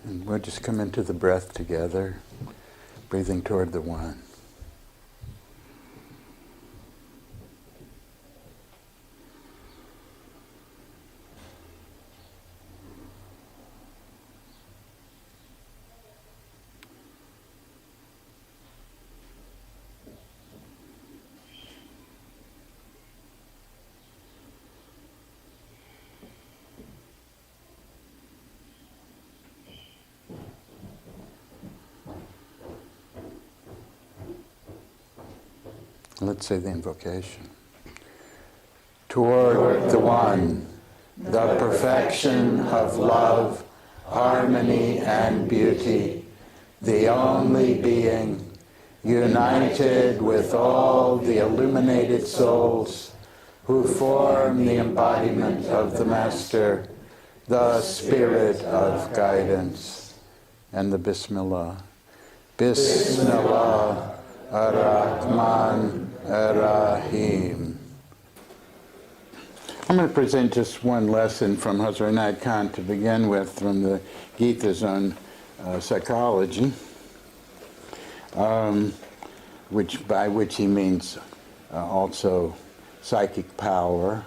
And we'll just come into the breath together, breathing toward the one. Let's say the invocation. Toward the one, the perfection of love, harmony, and beauty, the only being, united with all the illuminated souls who form the embodiment of the Master, the Spirit of guidance. And the Bismillah. Bismillah ar-Rahman ar-Rahim. I'm going to present just one lesson from Murshid Khan to begin with, from the Gita's on psychology, by which he means also psychic power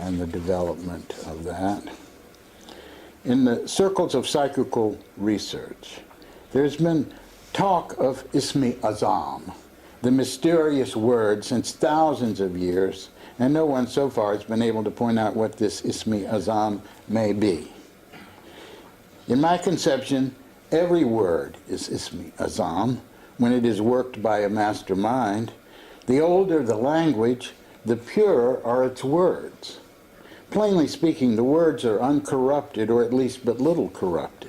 and the development of that. In the circles of psychical research, there's been talk of Ismi Azam, the mysterious word, since thousands of years, and no one so far has been able to point out what this Ismi Azam may be. In my conception, every word is Ismi Azam when it is worked by a master mind. The older the language, the purer are its words. Plainly speaking, the words are uncorrupted, or at least but little corrupted.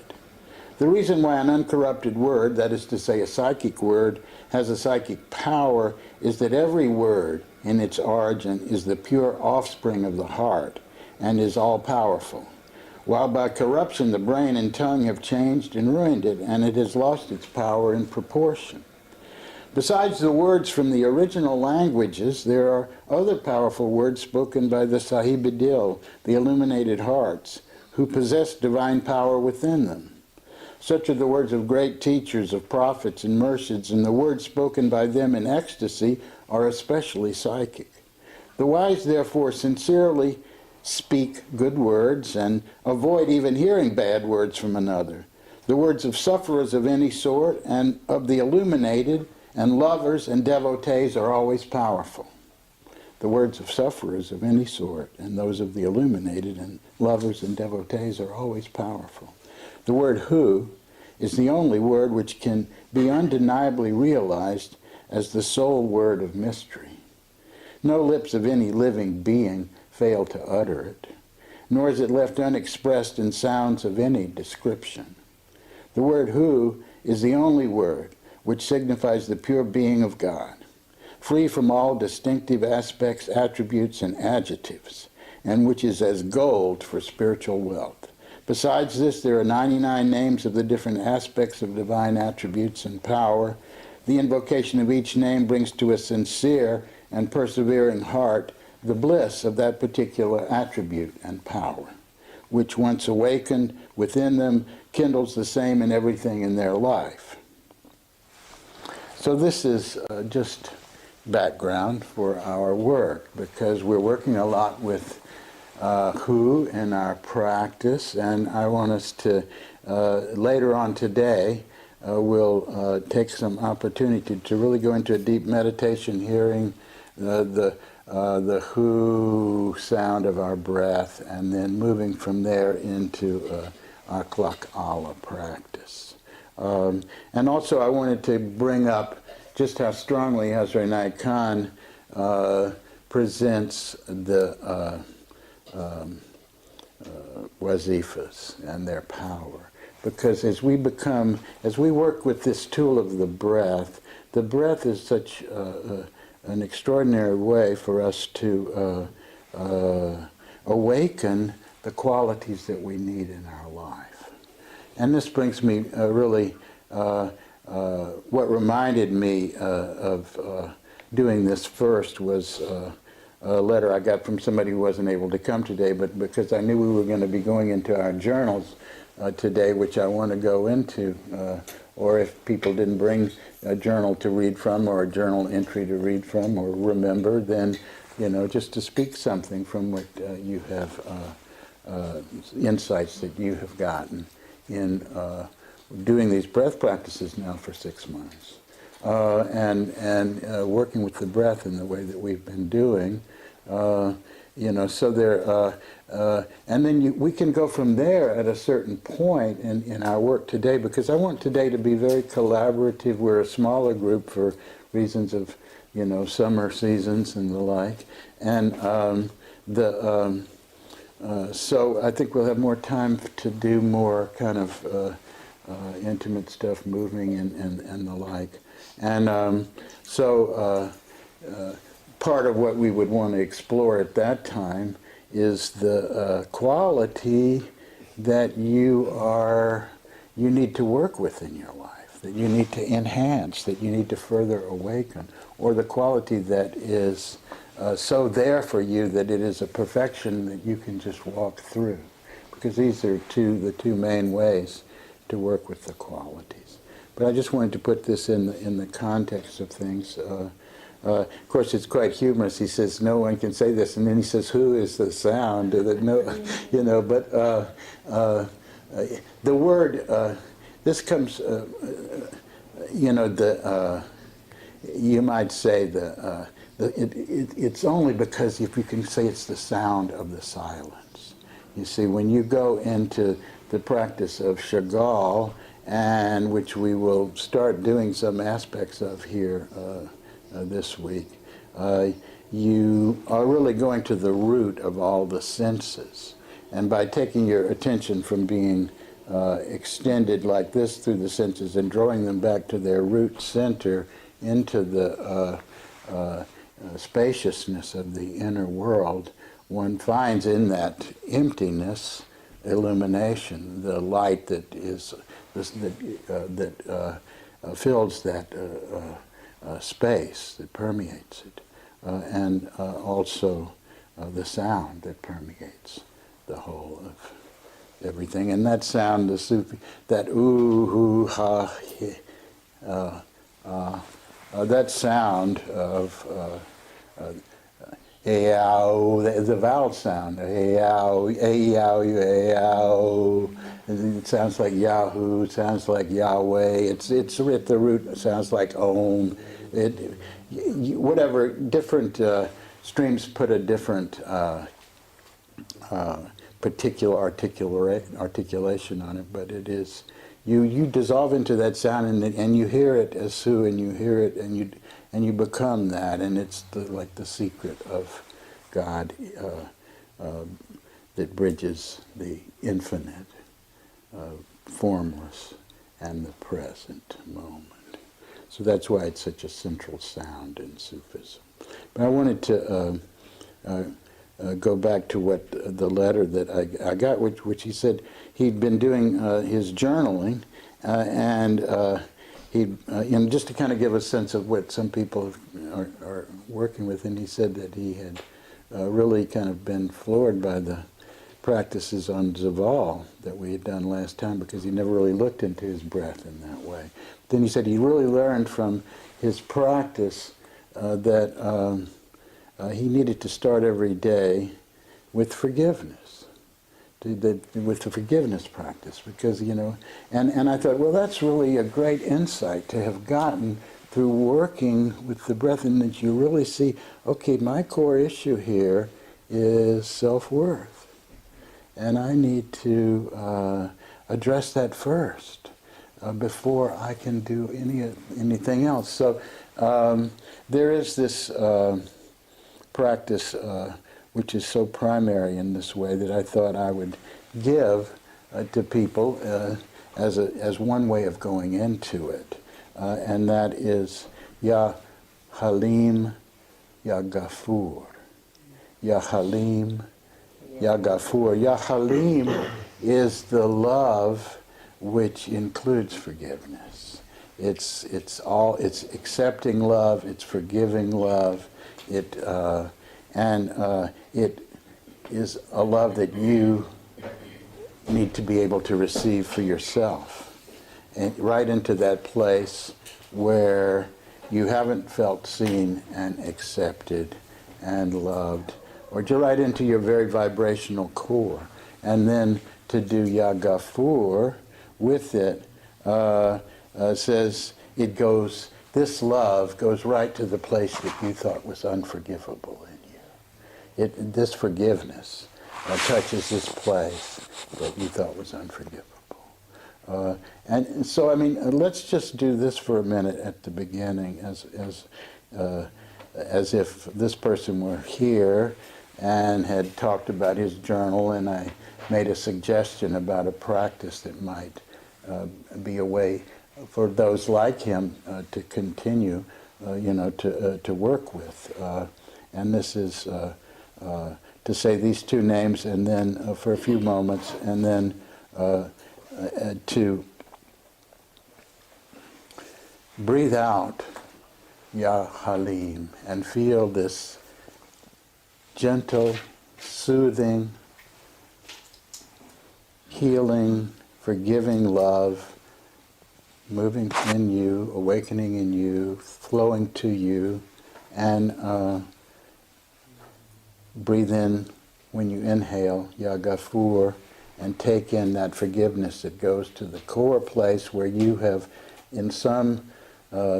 The reason why an uncorrupted word, that is to say a psychic word, has a psychic power is that every word in its origin is the pure offspring of the heart and is all-powerful, while by corruption the brain and tongue have changed and ruined it, and it has lost its power in proportion. Besides the words from the original languages, there are other powerful words spoken by the Sahib-i-Dil, the illuminated hearts, who possess divine power within them. Such are the words of great teachers, of prophets and murshids, and the words spoken by them in ecstasy are especially psychic. The wise, therefore, sincerely speak good words and avoid even hearing bad words from another. The words of sufferers of any sort and of the illuminated and lovers and devotees are always powerful. The words of sufferers of any sort and those of the illuminated and lovers and devotees are always powerful. The word who is the only word which can be undeniably realized as the sole word of mystery. No lips of any living being fail to utter it, nor is it left unexpressed in sounds of any description. The word who is the only word which signifies the pure being of God, free from all distinctive aspects, attributes, and adjectives, and which is as gold for spiritual wealth. Besides this, there are 99 names of the different aspects of divine attributes and power. The invocation of each name brings to a sincere and persevering heart the bliss of that particular attribute and power, which once awakened within them kindles the same in everything in their life. So this is just background for our work, because we're working a lot with who in our practice, and I want us to, later on today, we'll take some opportunity to really go into a deep meditation, hearing the who sound of our breath, and then moving from there into our Klak Allah practice. And also I wanted to bring up just how strongly Murshid Khan presents the wazifas and their power. Because as we work with this tool of the breath is such an extraordinary way for us to awaken the qualities that we need in our life. And this brings me really, what reminded me of doing this first was a letter I got from somebody who wasn't able to come today, but because I knew we were going to be going into our journals, today, which I want to go into, or if people didn't bring a journal to read from or a journal entry to read from or remember, then, just to speak something from what you have, insights that you have gotten in doing these breath practices now for 6 months. And working with the breath in the way that we've been doing, so there, and then we can go from there at a certain point in our work today, because I want today to be very collaborative. We're a smaller group for reasons of, summer seasons and the like, and so I think we'll have more time to do more kind of intimate stuff, moving and the like. And part of what we would want to explore at that time is the quality that you need to work with in your life, that you need to enhance, that you need to further awaken, or the quality that is so there for you that it is a perfection that you can just walk through. Because these are the two main ways to work with the qualities. But I just wanted to put this in the context of things. Of course, it's quite humorous. He says, no one can say this, and then he says, who is the sound? But the word, this comes, you might say it's only because if you can say it's the sound of the silence. You see, when you go into the practice of Chagall, and which we will start doing some aspects of here this week, you are really going to the root of all the senses. And by taking your attention from being extended like this through the senses and drawing them back to their root center into the spaciousness of the inner world, one finds in that emptiness illumination, the light that is that fills that space, that permeates it, and also the sound that permeates the whole of everything. And that sound, the Sufi, that ooh, hoo, ha, he, that sound of the vowel sound, it sounds like Yahoo, it sounds like Yahweh, it's at the root, it sounds like Om, whatever, different streams put a different particular articulation on it, but it is, you dissolve into that sound and you hear it as Su, and you hear it and you become that, and it's like the secret of God that bridges the infinite, formless, and the present moment. So that's why it's such a central sound in Sufism. But I wanted to go back to what the letter that I got, which he said he'd been doing his journaling, and just to kind of give a sense of what some people are working with, and he said that he had really kind of been floored by the practices on Zaval that we had done last time, because he never really looked into his breath in that way. Then he said he really learned from his practice that he needed to start every day with forgiveness, with the forgiveness practice, because, and I thought, well, that's really a great insight to have gotten through working with the breath, and that you really see, okay, my core issue here is self-worth, and I need to address that first before I can do anything else. So there is this practice which is so primary in this way that I thought I would give to people as one way of going into it. And that is Ya Halim, Ya Ghafur. Ya Halim, Ya Ghafur. Ya Halim is the love which includes forgiveness. It's accepting love, it's forgiving love, it is a love that you need to be able to receive for yourself. And right into that place where you haven't felt seen and accepted and loved, or right into your very vibrational core. And then to do Ya Ghafur with it says it goes, this love goes right to the place that you thought was unforgivable in you. This forgiveness touches this place that you thought was unforgivable. And so, I mean, let's just do this for a minute at the beginning, as if this person were here and had talked about his journal, and I made a suggestion about a practice that might be a way for those like him to continue, to work with. And this is to say these two names, and then for a few moments, and then to breathe out Ya Halim and feel this gentle, soothing, healing, forgiving love moving in you, awakening in you, flowing to you, and breathe in when you inhale Ya Ghafur, and take in that forgiveness that goes to the core place where you have, in some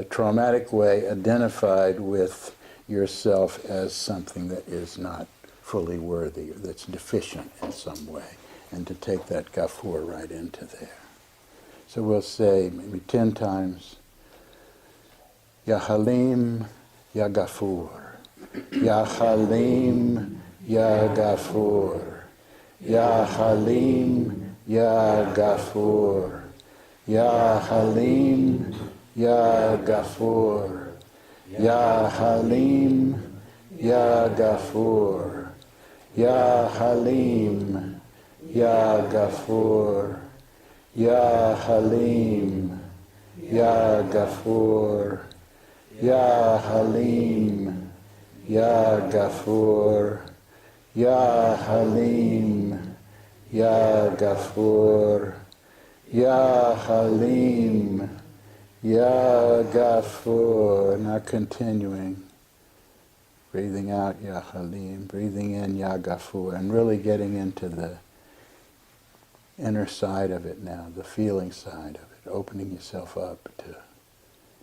traumatic way, identified with yourself as something that is not fully worthy, or that's deficient in some way, and to take that Ghafur right into there. So we'll say maybe 10 times, Ya Halim, Ya Ghafur. Ya Halim, Ya Ghafur. Ya Halim, Ya Ghafur. Ya Halim, Ya Ghafur. Ya Halim, Ya Ghafur. Ya Halim, Ya Ghafur. Ya Halim, Ya Ghafur. Ya Halim, Ya Ghafur. Ya Halim, Ya Ghafur. Ya Halim, Ya Ghafur. Now continuing, breathing out Ya Halim, breathing in Ya Ghafur, and really getting into the inner side of it now, the feeling side of it, opening yourself up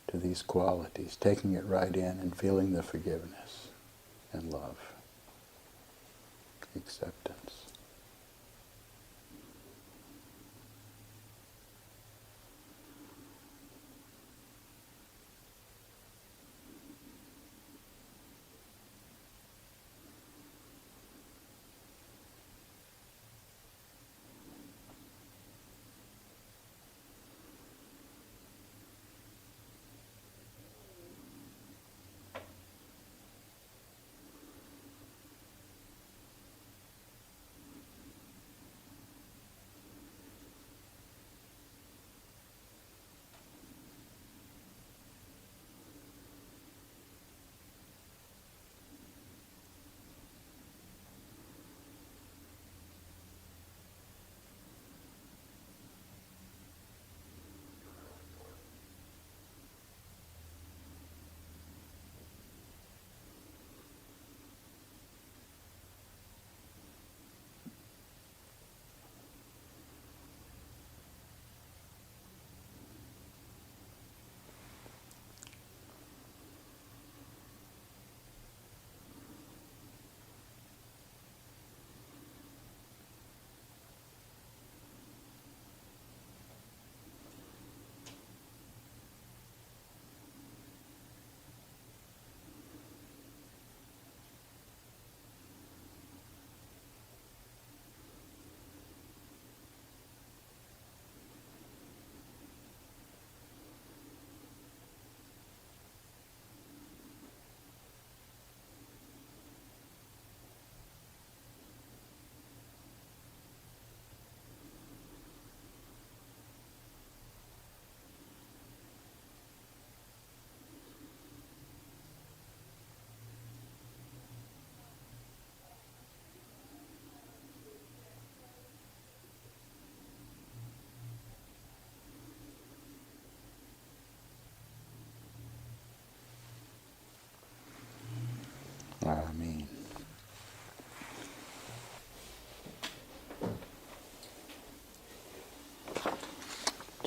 to these qualities, taking it right in and feeling the forgiveness and love, acceptance.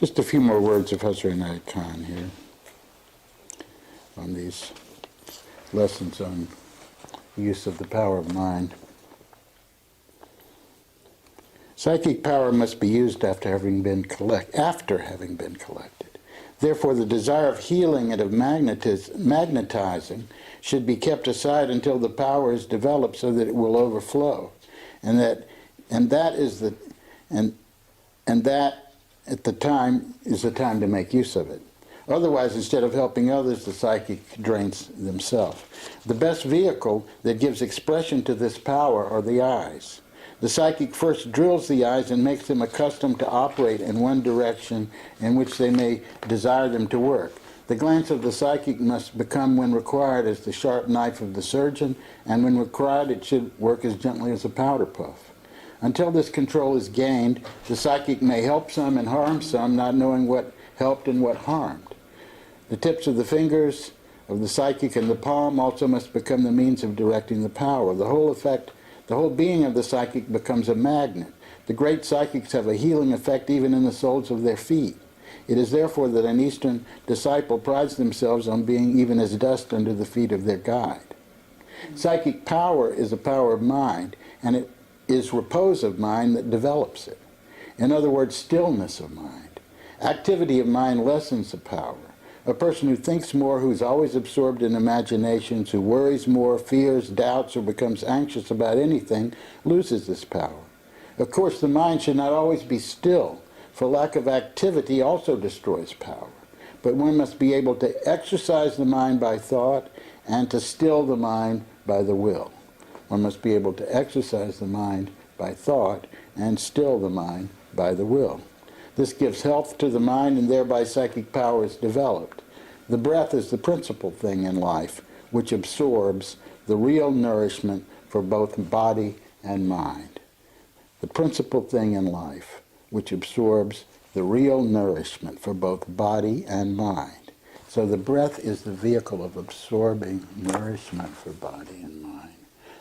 Just a few more words of Hazrat Khan here on these lessons on use of the power of mind. Psychic power must be used after having been collected. Therefore, the desire of healing and of magnetizing should be kept aside until the power is developed so that it will overflow, and that at the time is the time to make use of it. Otherwise, instead of helping others, the psychic drains themselves. The best vehicle that gives expression to this power are the eyes. The psychic first drills the eyes and makes them accustomed to operate in one direction in which they may desire them to work. The glance of the psychic must become, when required, as the sharp knife of the surgeon, and when required, it should work as gently as a powder puff. Until this control is gained, the psychic may help some and harm some, not knowing what helped and what harmed. The tips of the fingers of the psychic and the palm also must become the means of directing the power. The whole being of the psychic becomes a magnet. The great psychics have a healing effect even in the soles of their feet. It is therefore that an Eastern disciple prides themselves on being even as dust under the feet of their guide. Psychic power is a power of mind, and it is repose of mind that develops it. In other words, stillness of mind. Activity of mind lessens the power. A person who thinks more, who is always absorbed in imaginations, who worries more, fears, doubts, or becomes anxious about anything, loses this power. Of course, the mind should not always be still, for lack of activity also destroys power. But one must be able to exercise the mind by thought and to still the mind by the will. One must be able to exercise the mind by thought and still the mind by the will. This gives health to the mind, and thereby psychic power is developed. The breath is the principal thing in life, which absorbs the real nourishment for both body and mind. The principal thing in life, which absorbs the real nourishment for both body and mind. So the breath is the vehicle of absorbing nourishment for body and mind.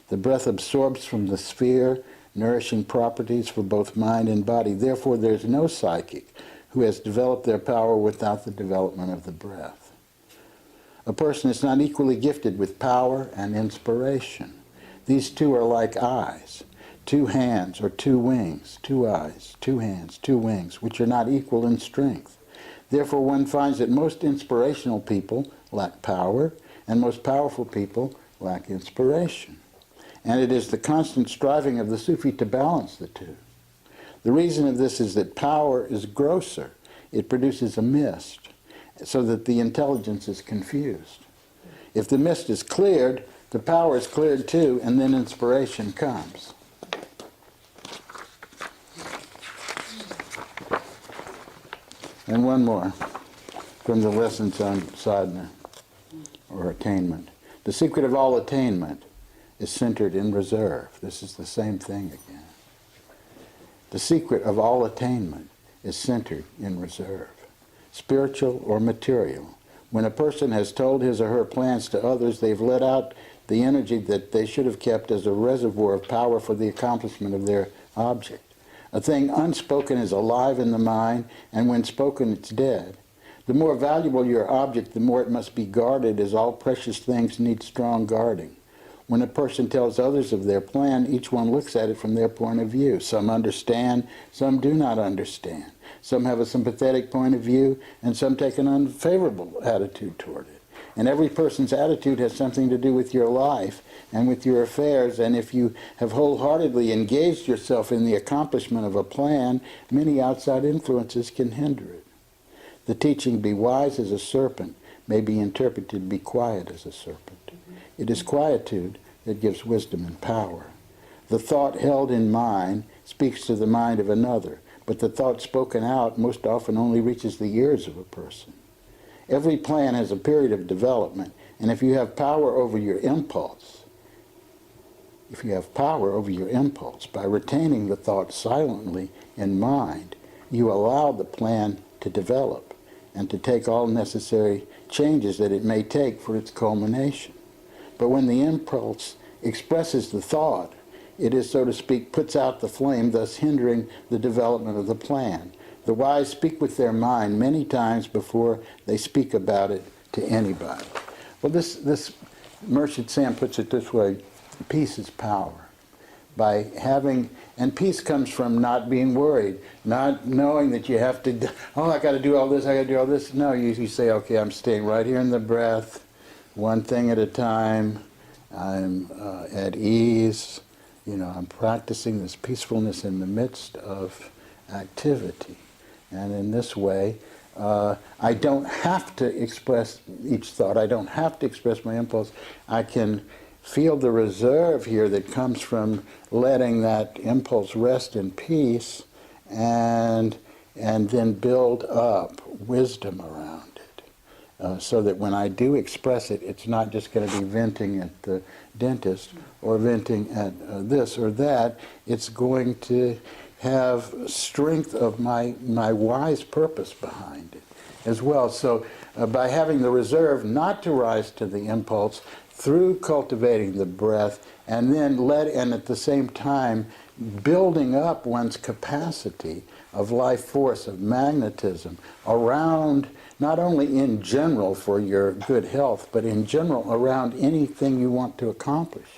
The breath absorbs from the sphere nourishing properties for both mind and body. Therefore, there's no psychic who has developed their power without the development of the breath. A person is not equally gifted with power and inspiration. These two are like eyes, two hands or two wings, two eyes, two hands, two wings, which are not equal in strength. Therefore, one finds that most inspirational people lack power, and most powerful people lack inspiration. And it is the constant striving of the Sufi to balance the two. The reason of this is that power is grosser. It produces a mist, so that the intelligence is confused. If the mist is cleared, the power is cleared too, and then inspiration comes. And one more from the lessons on sadhana, or attainment. The secret of all attainment is centered in reserve. This is the same thing again. The secret of all attainment is centered in reserve, spiritual or material. When a person has told his or her plans to others, they've let out the energy that they should have kept as a reservoir of power for the accomplishment of their object. A thing unspoken is alive in the mind, and when spoken, it's dead. The more valuable your object, the more it must be guarded, as all precious things need strong guarding. When a person tells others of their plan, each one looks at it from their point of view. Some understand, some do not understand. Some have a sympathetic point of view, and some take an unfavorable attitude toward it. And every person's attitude has something to do with your life and with your affairs, and if you have wholeheartedly engaged yourself in the accomplishment of a plan, many outside influences can hinder it. The teaching, "Be wise as a serpent," may be interpreted, "Be quiet as a serpent." It is quietude that gives wisdom and power. The thought held in mind speaks to the mind of another, but the thought spoken out most often only reaches the ears of a person. Every plan has a period of development, and if you have power over your impulse, by retaining the thought silently in mind, you allow the plan to develop and to take all necessary changes that it may take for its culmination. But when the impulse expresses the thought, it is, so to speak, puts out the flame, thus hindering the development of the plan. The wise speak with their mind many times before they speak about it to anybody. Well, this Murshid Sam puts it this way: peace is power. By having, and peace comes from not being worried, not knowing that you have to, oh, I got to do all this, I got to do all this. No, you say, okay, I'm staying right here in the breath, one thing at a time. I'm at ease. You know, I'm practicing this peacefulness in the midst of activity. And in this way, I don't have to express each thought. I don't have to express my impulse. I can feel the reserve here that comes from letting that impulse rest in peace, and then build up wisdom around it. So that when I do express it, it's not just going to be venting at the dentist or venting at this or that. It's going to have strength of my wise purpose behind it as well. So by having the reserve not to rise to the impulse through cultivating the breath, and then and at the same time building up one's capacity of life force, of magnetism around, not only in general for your good health, but in general around anything you want to accomplish.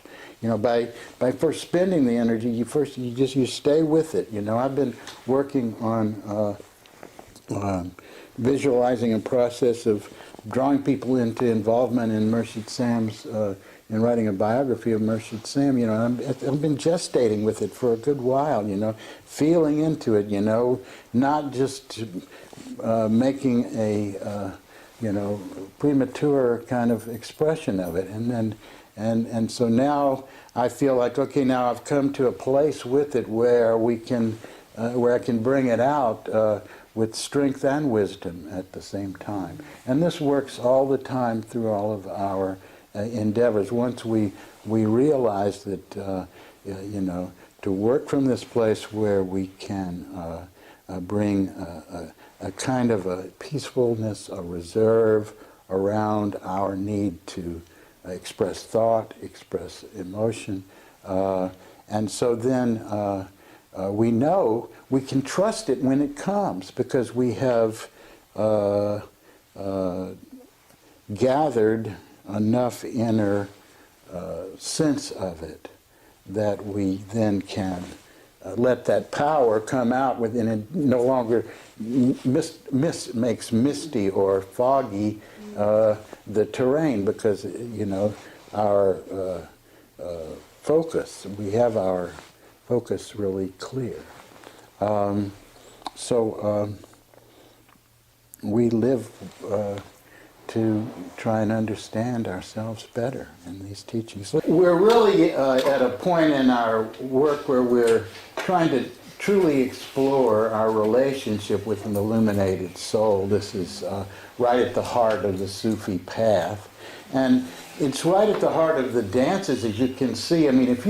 You know, by first spending the energy, you stay with it. You know, I've been working on visualizing a process of drawing people into involvement in Murshid Sam's, in writing a biography of Murshid Sam. You know, I've been gestating with it for a good while, you know, feeling into it, you know, not just making a, you know, premature kind of expression of it. And so now I feel like, okay, now I've come to a place with it where we can, where I can bring it out with strength and wisdom at the same time. And this works all the time through all of our endeavors. Once we realize that, you know, to work from this place where we can bring a kind of a peacefulness, a reserve around our need to express thought, express emotion, and so then we know we can trust it when it comes, because we have gathered enough inner sense of it that we then can let that power come out within it. No longer makes misty or foggy the terrain, because, you know, our focus, we have our focus really clear. We live to try and understand ourselves better in these teachings. We're really at a point in our work where we're trying to truly explore our relationship with an illuminated soul. This is right at the heart of the Sufi path. And it's right at the heart of the dances, as you can see. I mean, if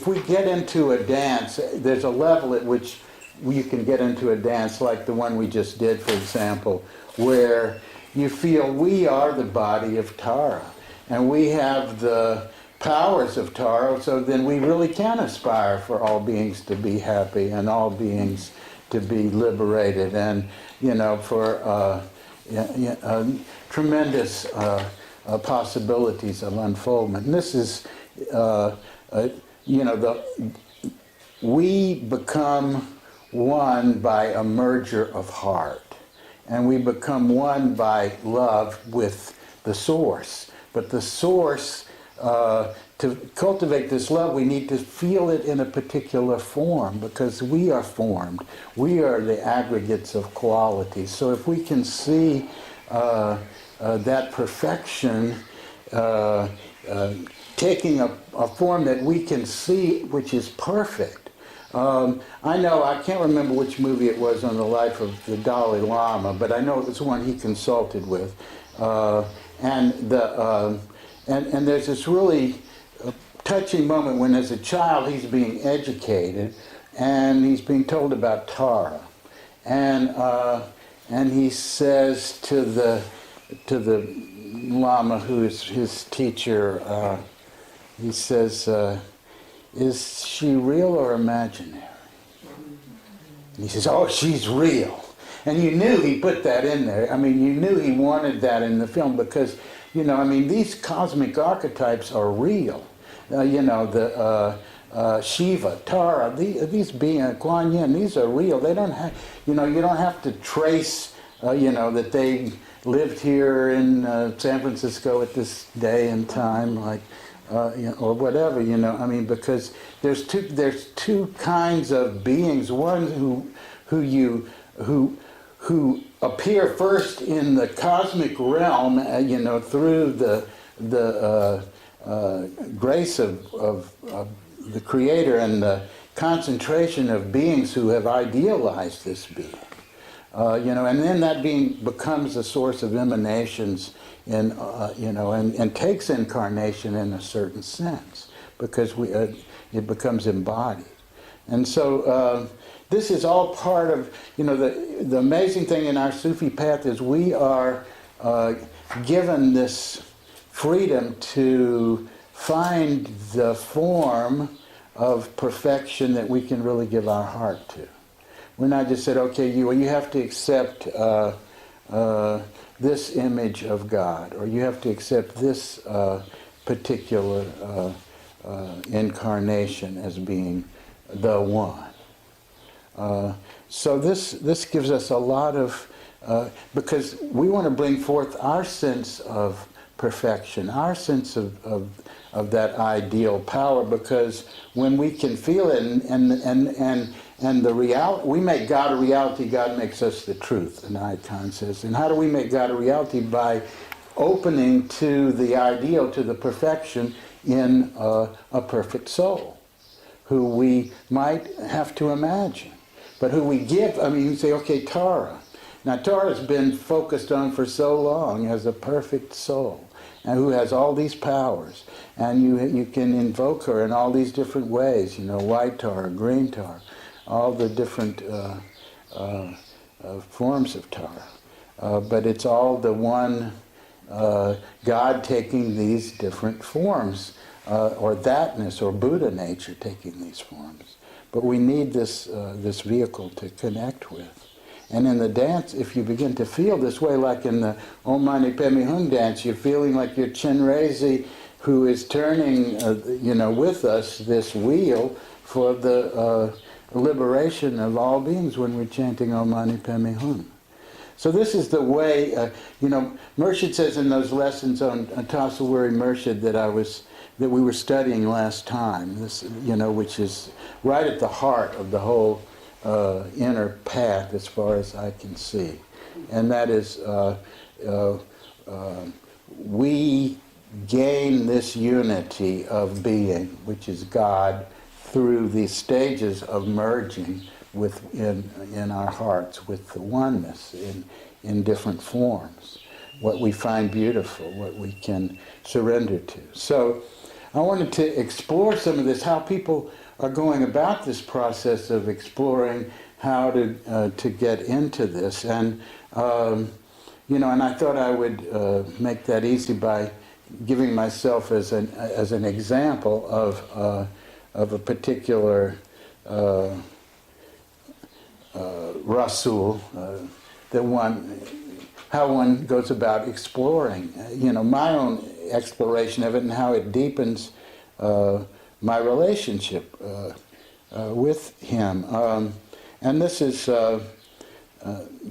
we get into a dance, there's a level at which you can get into a dance like the one we just did, for example, where you feel we are the body of Tara, and we have the powers of Tara, so then we really can aspire for all beings to be happy and all beings to be liberated, and, you know, for tremendous possibilities of unfoldment. And this is, you know, we become one by a merger of heart, and we become one by love with the source. But the source, to cultivate this love, we need to feel it in a particular form, because we are formed. We are the aggregates of qualities. So if we can see that perfection taking a form that we can see, which is perfect. I know, I can't remember which movie it was on the life of the Dalai Lama, but I know it was one he consulted with. And there's this really touching moment when, as a child, he's being educated and he's being told about Tara. And he says to the Lama, who is his teacher, he says, is she real or imaginary? And he says, oh, she's real. And you knew he put that in there. I mean, you knew he wanted that in the film because, you know, I mean, these cosmic archetypes are real. You know, the Shiva, Tara, these beings, Kuan Yin, these are real. They don't have, you know, you don't have to trace, you know, that they lived here in San Francisco at this day and time, like, you know, or whatever, you know. I mean, because there's two kinds of beings. One who appear first in the cosmic realm, you know, through the grace of the Creator and the concentration of beings who have idealized this being. You know, and then that being becomes a source of emanations in, you know, and takes incarnation in a certain sense because it becomes embodied. And so this is all part of, you know, the amazing thing in our Sufi path is we are given this freedom to find the form of perfection that we can really give our heart to. We're not just said, okay, you have to accept this image of God, or you have to accept this particular incarnation as being the one. So this gives us a lot of, because we want to bring forth our sense of perfection, our sense of that ideal power, because when we can feel it and the reality, we make God a reality, God makes us the truth, an icon says. And how do we make God a reality? By opening to the ideal, to the perfection in a perfect soul, who we might have to imagine, but who we give. I mean, you say, okay, Tara. Now, Tara's been focused on for so long as a perfect soul, and who has all these powers, and you can invoke her in all these different ways, you know, white Tara, green Tara, all the different forms of Tara. But it's all the one God taking these different forms, or thatness, or Buddha nature taking these forms. But we need this vehicle to connect with. And in the dance, if you begin to feel this way, like in the Om Mani Padme Hum dance, you're feeling like you're Chenrezi, who is turning, you know, with us this wheel for the liberation of all beings when we're chanting Om Mani Padme Hum. So this is the way, you know, Murshid says in those lessons on Tasawwuri Murshid that we were studying last time, this, you know, which is right at the heart of the whole inner path as far as I can see. And that is, we gain this unity of being, which is God, through these stages of merging in our hearts with the oneness in different forms, what we find beautiful, what we can surrender to. So I wanted to explore some of this, how people are going about this process of exploring how to get into this. And, you know, and I thought I would make that easy by giving myself as an example of a particular Rasul, how one goes about exploring, you know, my own exploration of it and how it deepens my relationship with him. And this is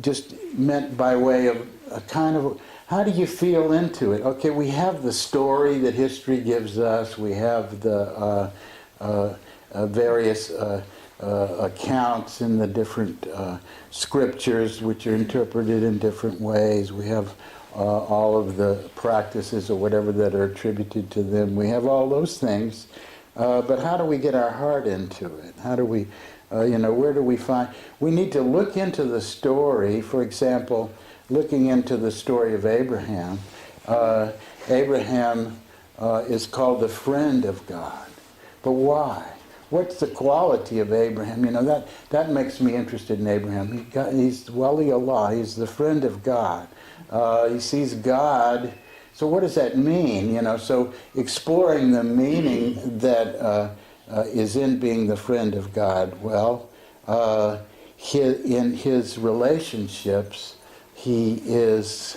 just meant by way of a kind of, how do you feel into it? Okay, we have the story that history gives us, we have the various accounts in the different scriptures which are interpreted in different ways. We have all of the practices or whatever that are attributed to them. We have all those things. But how do we get our heart into it? How do we, you know, where do we find? We need to look into the story. For example, looking into the story of Abraham. Abraham is called the friend of God. But why? What's the quality of Abraham? You know, that makes me interested in Abraham. He's Wali Allah. He's the friend of God. He sees God. So what does that mean? You know, so exploring the meaning that is in being the friend of God. Well, in his relationships, he is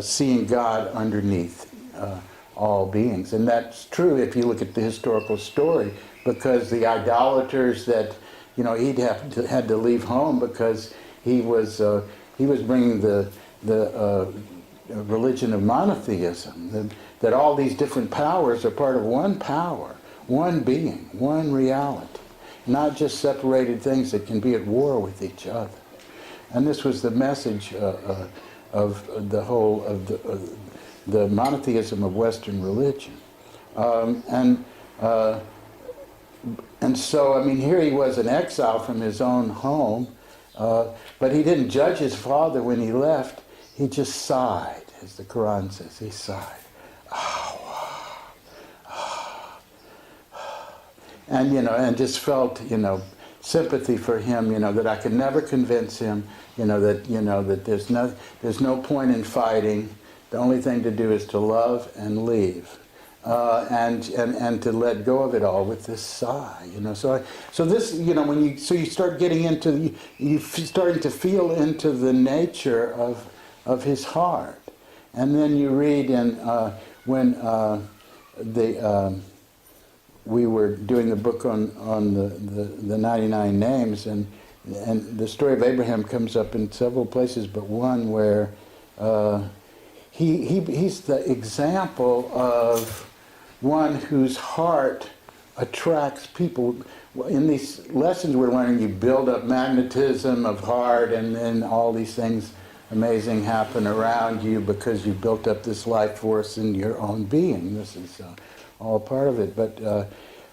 seeing God underneath all beings. And that's true if you look at the historical story, because the idolaters that, had to leave home because he was bringing the religion of monotheism, that all these different powers are part of one power, one being, one reality, not just separated things that can be at war with each other. And this was the message of the whole of the monotheism of Western religion. And so, I mean, here he was in exile from his own home, but he didn't judge his father when he left. He just sighed, as the Quran says. He sighed. And, and just felt, sympathy for him, that I could never convince him, that there's no point in fighting. The only thing to do is to love and leave. And to let go of it all with this sigh, So this, when you start getting into, you starting to feel into the nature of his heart, and then you read in when we were doing the book on the 99 names, and the story of Abraham comes up in several places, but one where he's the example of one whose heart attracts people. In these lessons we're learning, you build up magnetism of heart, and then all these things amazing happen around you because you built up this life force in your own being. This is all part of it. But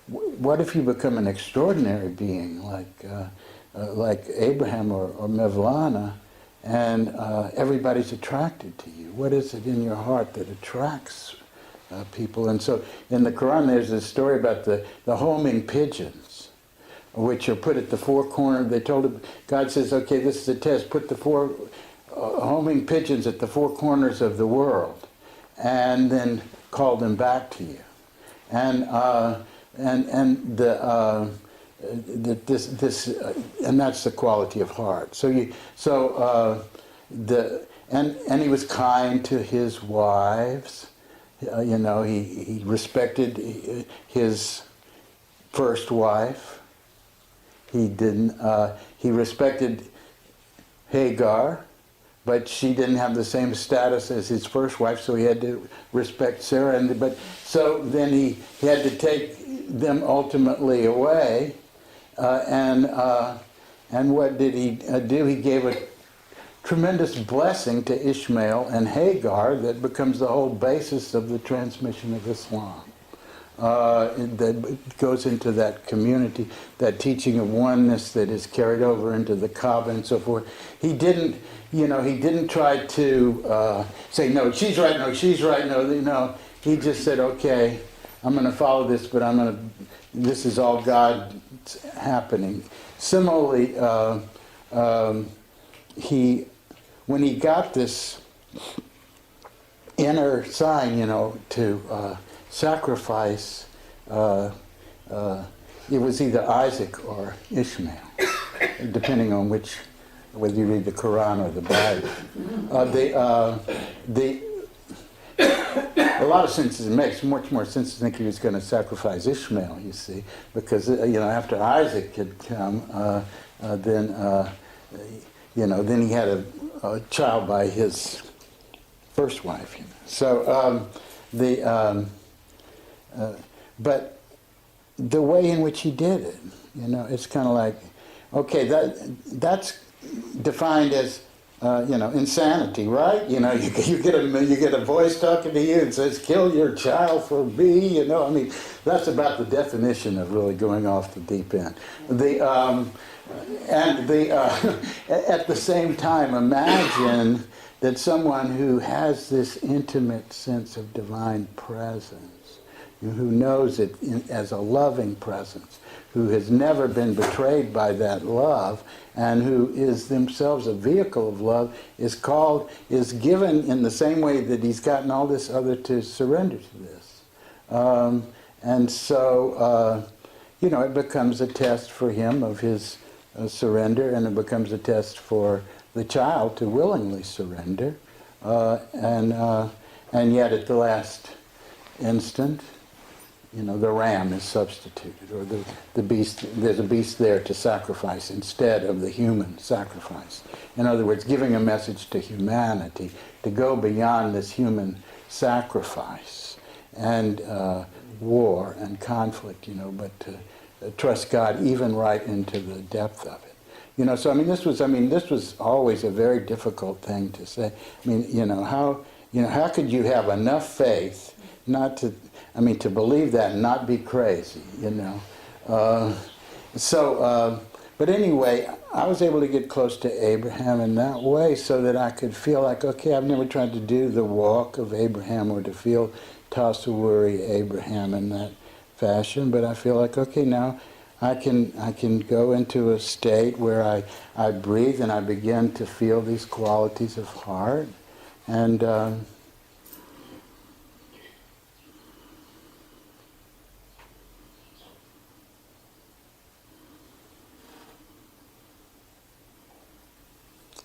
what if you become an extraordinary being like Abraham or Mevlana, and everybody's attracted to you? What is it in your heart that attracts people? And so in the Quran there's this story about the homing pigeons, which are put at the four corners. They told him, God says, okay, this is a test, put the four homing pigeons at the four corners of the world, and then call them back to you. And and that's the quality of heart. And he was kind to his wives. He respected his first wife. He didn't. He respected Hagar, but she didn't have the same status as his first wife, so he had to respect Sarah. So then he had to take them ultimately away. And what did he do? He gave a tremendous blessing to Ishmael and Hagar that becomes the whole basis of the transmission of Islam. That goes into that community, that teaching of oneness that is carried over into the Kaaba and so forth. He didn't try to say, no, she's right, no, she's right, no. He just said, okay, I'm going to follow this, but this is all God happening. Similarly, when he got this inner sign, to sacrifice, it was either Isaac or Ishmael, depending on whether you read the Quran or the Bible. A lot of sense, it makes much more sense to think he was going to sacrifice Ishmael, you see, because after Isaac had come, then he had a child by his first wife. So but the way in which he did it, it's kind of like, okay, that's defined as insanity, right? You get a voice talking to you and says, "Kill your child for me." That's about the definition of really going off the deep end. At the same time, imagine that someone who has this intimate sense of divine presence, who knows it as a loving presence, who has never been betrayed by that love, and who is themselves a vehicle of love, is given in the same way that he's gotten all this other to surrender to this. And so, it becomes a test for him of his surrender, and it becomes a test for the child to willingly surrender. And yet at the last instant, the ram is substituted, or the beast, there's a beast there to sacrifice instead of the human sacrifice. In other words, giving a message to humanity to go beyond this human sacrifice and war and conflict, but to trust God even right into the depth of it. So this was always a very difficult thing to say. How could you have enough faith not to, to believe that and not be crazy, But anyway, I was able to get close to Abraham in that way so that I could feel like, okay, I've never tried to do the walk of Abraham or to feel Tasawwuri Abraham in that fashion, but I feel like, okay, now I can go into a state where I breathe and I begin to feel these qualities of heart, and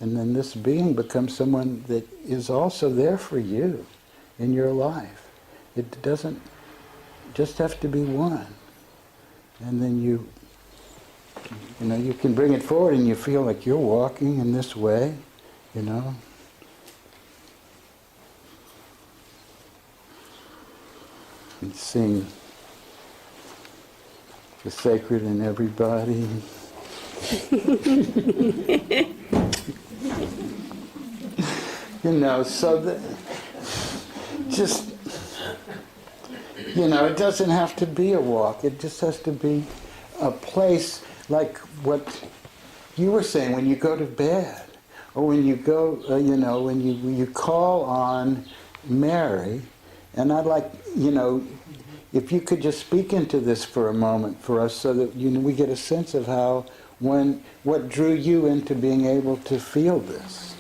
then this being becomes someone that is also there for you in your life. It doesn't just have to be one. And then you can bring it forward and you feel like you're walking in this way, And seeing the sacred in everybody. So that just, it doesn't have to be a walk. It just has to be a place like what you were saying when you go to bed, or when you go, when you call on Mary. And I'd like, if you could just speak into this for a moment for us, so that we get a sense of what drew you into being able to feel this.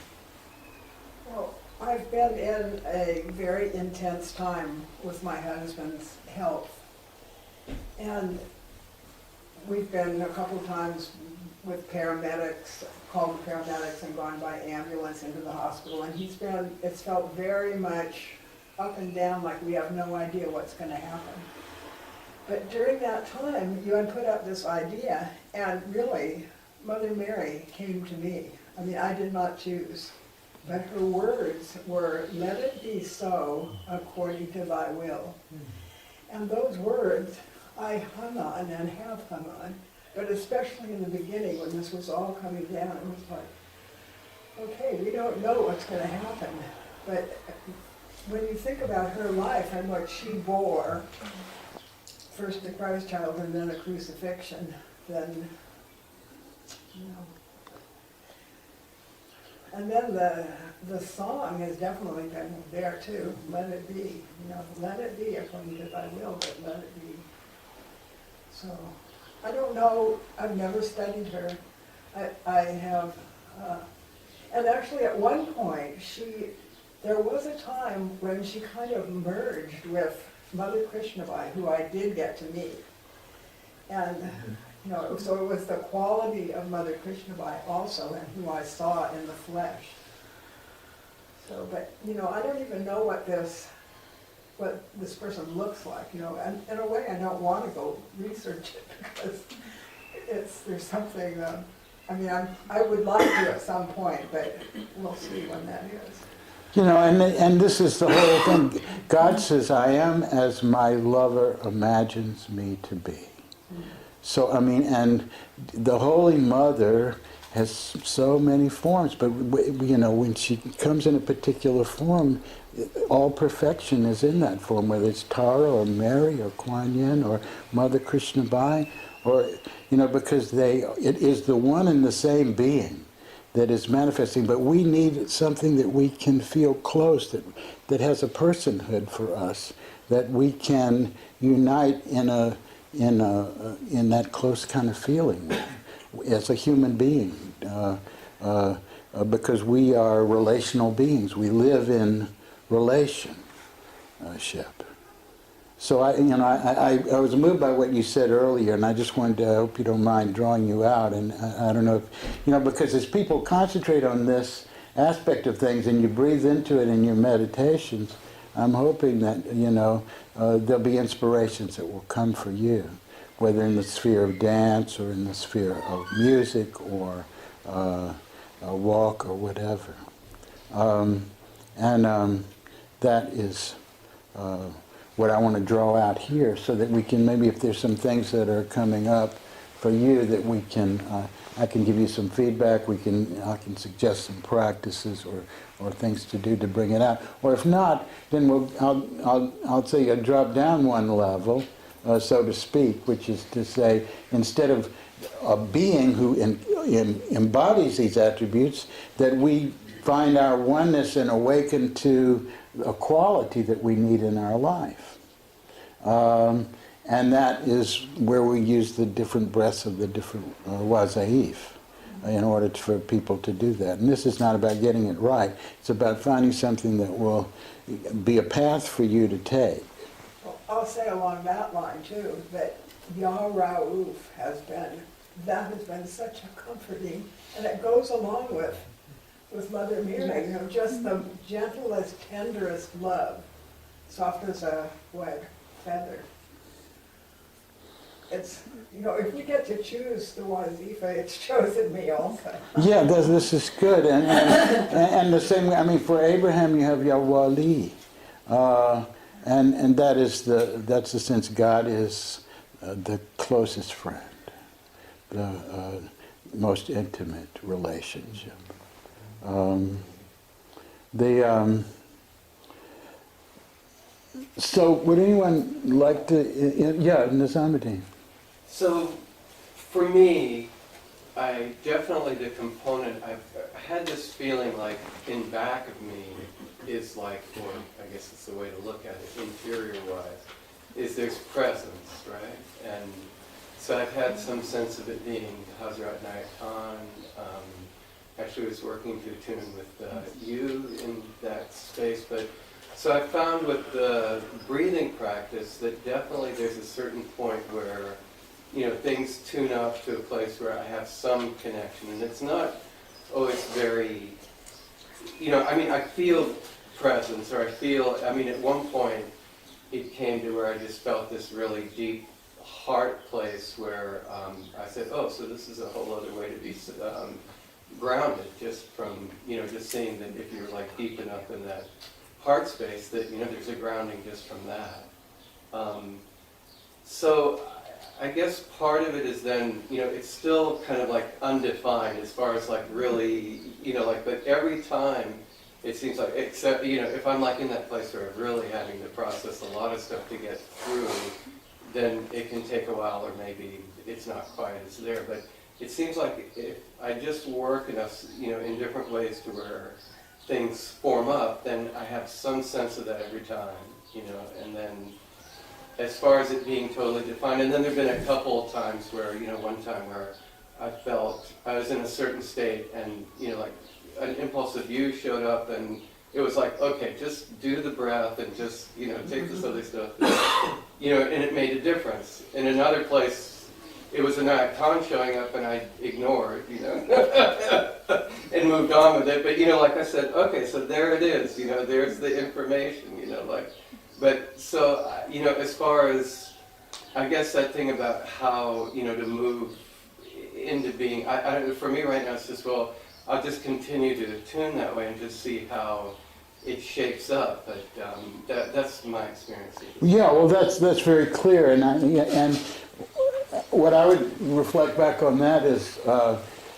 Well, I've been in a very intense time with my husband's health, and we've been a couple times with paramedics, called the paramedics and gone by ambulance into the hospital, and it's felt very much up and down, like we have no idea what's going to happen. But during that time, you had put up this idea, and really, Mother Mary came to me. I did not choose, but her words were, "Let it be so according to thy will." And those words I hung on and have hung on, but especially in the beginning when this was all coming down, it was like, okay, we don't know what's going to happen, but when you think about her life and what she bore, first the Christ child and then a crucifixion, then, And then the song has definitely been there too. Let it be, let it be according to thy will, but let it be. So, I don't know, I've never studied her. I have, and actually at one point, there was a time when she kind of merged with Mother Krishnabai, who I did get to meet. And, so it was the quality of Mother Krishnabai also, and who I saw in the flesh. So, but, I don't even know what this person looks like, and in a way I don't want to go research it, because there's something, I would like to at some point, but we'll see when that is. And this is the whole thing. God says, "I am as my lover imagines me to be." So, and the Holy Mother has so many forms, but, when she comes in a particular form, all perfection is in that form, whether it's Tara or Mary or Kuan Yin or Mother Krishnabai, or, because it is the one and the same being that is manifesting, but we need something that we can feel close, that has a personhood for us, that we can unite in that close kind of feeling as a human being, because we are relational beings. We live in relationship. So I was moved by what you said earlier, and I just wanted to, I hope you don't mind drawing you out. And I don't know if, because as people concentrate on this aspect of things and you breathe into it in your meditations, I'm hoping that, there'll be inspirations that will come for you, whether in the sphere of dance or in the sphere of music or a walk or whatever. That is what I want to draw out here, so that we can, maybe if there's some things that are coming up for you, that we can, I can give you some feedback, I can suggest some practices or things to do to bring it out. Or if not, then I'll say you drop down one level, so to speak, which is to say, instead of a being who embodies these attributes, that we find our oneness and awaken to a quality that we need in our life. And that is where we use the different breaths of the different wazaif in order for people to do that. And this is not about getting it right. It's about finding something that will be a path for you to take. Well, I'll say along that line too, that Ya Rauf has been such a comforting, and it goes along with Mother Mira, just the gentlest, tenderest love, soft as a white feather. It's, if we get to choose the wazifa, it's chosen me also. Yeah, this is good. And the same way, for Abraham you have Ya Wali. And that's the sense God is the closest friend, the most intimate relationship. So would anyone like to, Nizamuddin? So for me, the component, I've had this feeling like in back of me is like, or I guess it's the way to look at it, interior-wise, is there's presence, right? And so I've had some sense of it being Hazrat Nayak Khan. Actually was working to attune with you in that space, but so I found with the breathing practice that definitely there's a certain point where things tune up to a place where I have some connection, and it's not it's very I feel presence, or I feel at one point it came to where I just felt this really deep heart place where I said, so this is a whole other way to be grounded, just from just seeing that if you're like deep enough in that heart space, that there's a grounding just from that. So I guess part of it is then it's still kind of like undefined as far as like really but every time it seems like, except if I'm like in that place where I'm really having to process a lot of stuff to get through, then it can take a while, or maybe it's not quite as there. But it seems like if I just work enough, in different ways to where things form up, then I have some sense of that every time, and then as far as it being totally defined, and then there've been a couple of times where, one time where I felt I was in a certain state, and, like an impulse of you showed up, and it was like, okay, just do the breath and just, take this other stuff, and it made a difference. In another place, it was a Nayak Khan showing up, and I ignored, and moved on with it. But, like I said, okay, so there it is, there's the information, but so, as far as, I guess that thing about how, to move into being, for me right now, it's just, I'll just continue to attune that way and just see how it shapes up. But that's my experience. Yeah, well, that's very clear, and what I would reflect back on that is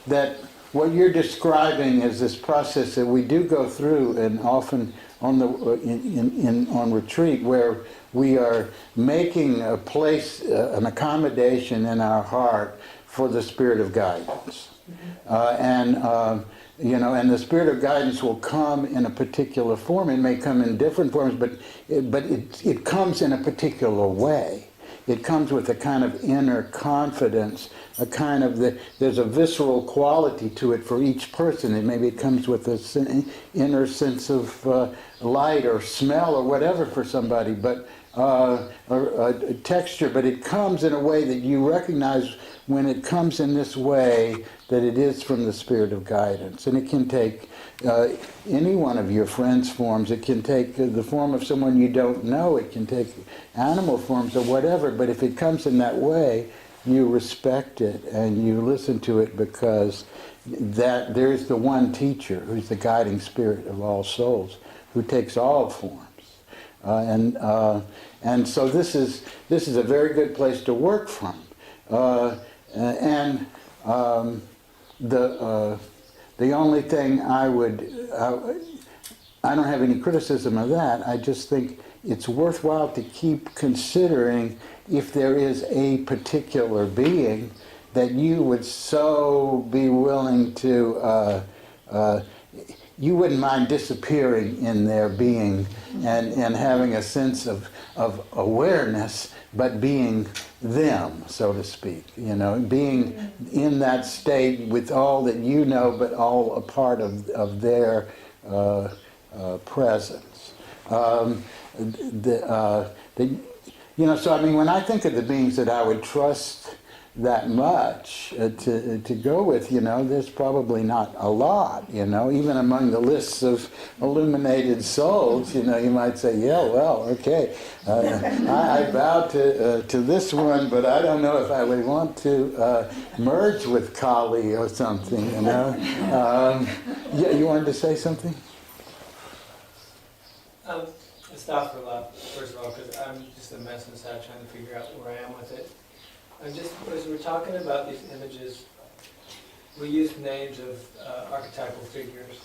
that what you're describing is this process that we do go through, and often on retreat, where we are making a place, an accommodation in our heart for the spirit of guidance, and the spirit of guidance will come in a particular form. It may come in different forms, but it comes in a particular way. It comes with a kind of inner confidence, a kind of there's a visceral quality to it for each person, and maybe it comes with an inner sense of light or smell or whatever for somebody. But a texture, but it comes in a way that you recognize when it comes in this way that it is from the spirit of guidance. And it can take any one of your friends' forms. It can take the form of someone you don't know. It can take animal forms or whatever. But if it comes in that way, you respect it and you listen to it, because that there's the one teacher who's the guiding spirit of all souls, who takes all forms. And so this is a very good place to work from. The only thing I don't have any criticism of that. I just think it's worthwhile to keep considering if there is a particular being that you would so be willing to, you wouldn't mind disappearing in their being and having a sense of awareness, but being them, so to speak, being in that state with all that you know, but all a part of their presence. So I mean, when I think of the beings that I would trust that much to go with, there's probably not a lot, even among the lists of illuminated souls, you might say, yeah, well, okay, I bow to this one, but I don't know if I would want to merge with Kali or something, Yeah, you wanted to say something? Astaghfirullah, first of all, because I'm just a mess inside trying to figure out where I am with it. And just as we're talking about these images, we use names of archetypal figures.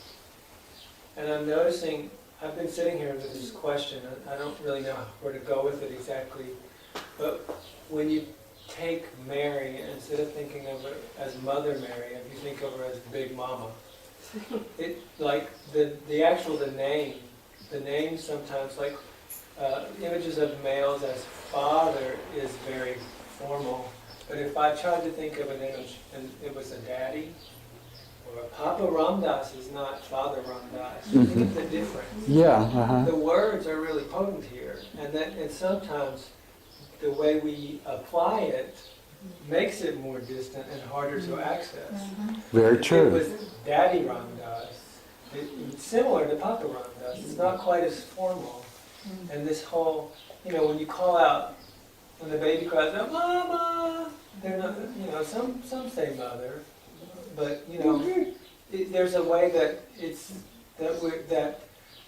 And I'm noticing, I've been sitting here with this question, and I don't really know where to go with it exactly, but when you take Mary, instead of thinking of her as Mother Mary, if you think of her as Big Mama, it, like the name sometimes, like images of males as father is very formal, but if I tried to think of an image and it was a daddy, or a Papa Ramdas is not Father Ramdas, think of the difference. Yeah. The words are really potent here, and sometimes the way we apply it makes it more distant and harder to access. Very true. It was Daddy Ramdas. It's similar to Papa Ramdas. It's not quite as formal. And this whole, when you call out, when the baby cries out, Mama, they're not, some say mother, but there's a way that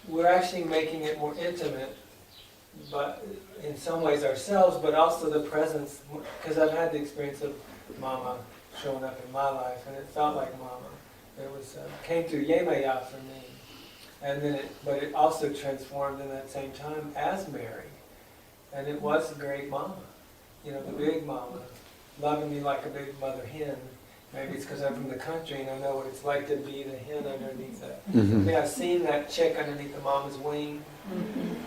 we're actually making it more intimate, but in some ways ourselves, but also the presence, because I've had the experience of Mama showing up in my life, and it felt like Mama. It was came through Yemaya for me, and then but it also transformed in that same time as Mary, and it was a great Mama, the big Mama, loving me like a big mother hen. Maybe it's because I'm from the country and I know what it's like to be the hen underneath that. I mean, I've seen that chick underneath the mama's wing,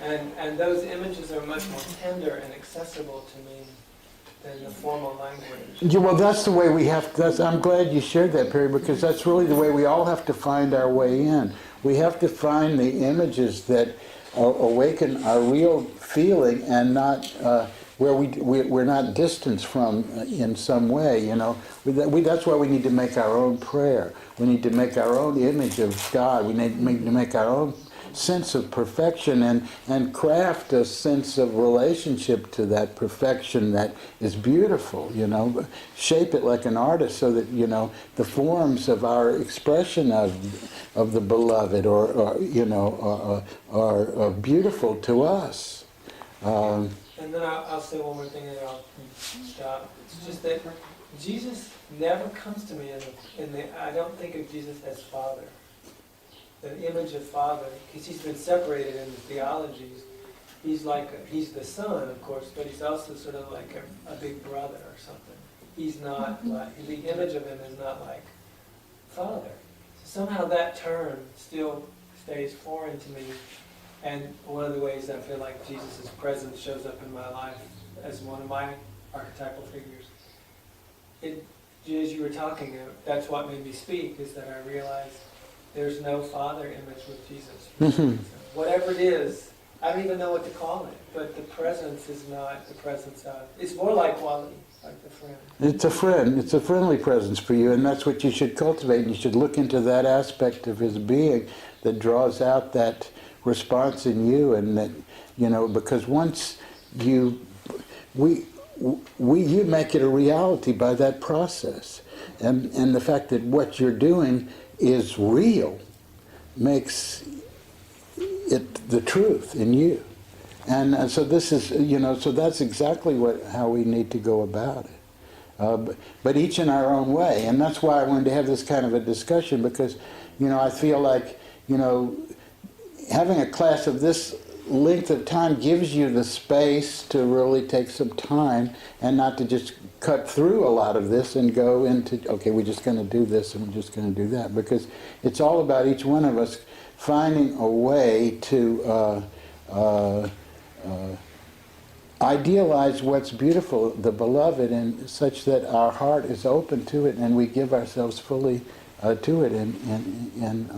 and those images are much more tender and accessible to me than the formal language. Yeah, well, that's the way we have to, I'm glad you shared that, Perry, because that's really the way we all have to find our way in. We have to find the images that awaken our real feeling and not where we're not distanced from in some way, That's why we need to make our own prayer. We need to make our own image of God. We need to make our own sense of perfection and craft a sense of relationship to that perfection that is beautiful, Shape it like an artist so that, the forms of our expression of the beloved are beautiful to us. And then I'll say one more thing and I'll stop. It's just that Jesus never comes to me I don't think of Jesus as Father. The image of Father, because he's been separated in the theologies. He's the Son, of course, but he's also sort of like a big brother or something. He's not like, the image of him is not like Father. So somehow that term still stays foreign to me. And one of the ways I feel like Jesus' presence shows up in my life as one of my archetypal figures. As you were talking, that's what made me speak, is that I realized there's no father image with Jesus. Whatever it is, I don't even know what to call it, but the presence is not the presence of. It's more like Wali, like the friend. It's a friend. It's a friendly presence for you, and that's what you should cultivate. You should look into that aspect of his being that draws out that response in you, and that, because once you make it a reality by that process, and the fact that what you're doing is real makes it the truth in you. And so this is, so that's exactly how we need to go about it. But each in our own way. And that's why I wanted to have this kind of a discussion, because, I feel like, having a class of this length of time gives you the space to really take some time and not to just cut through a lot of this and go into, okay, we're just going to do this and we're just going to do that. Because it's all about each one of us finding a way to idealize what's beautiful, the beloved, and such that our heart is open to it and we give ourselves fully to it in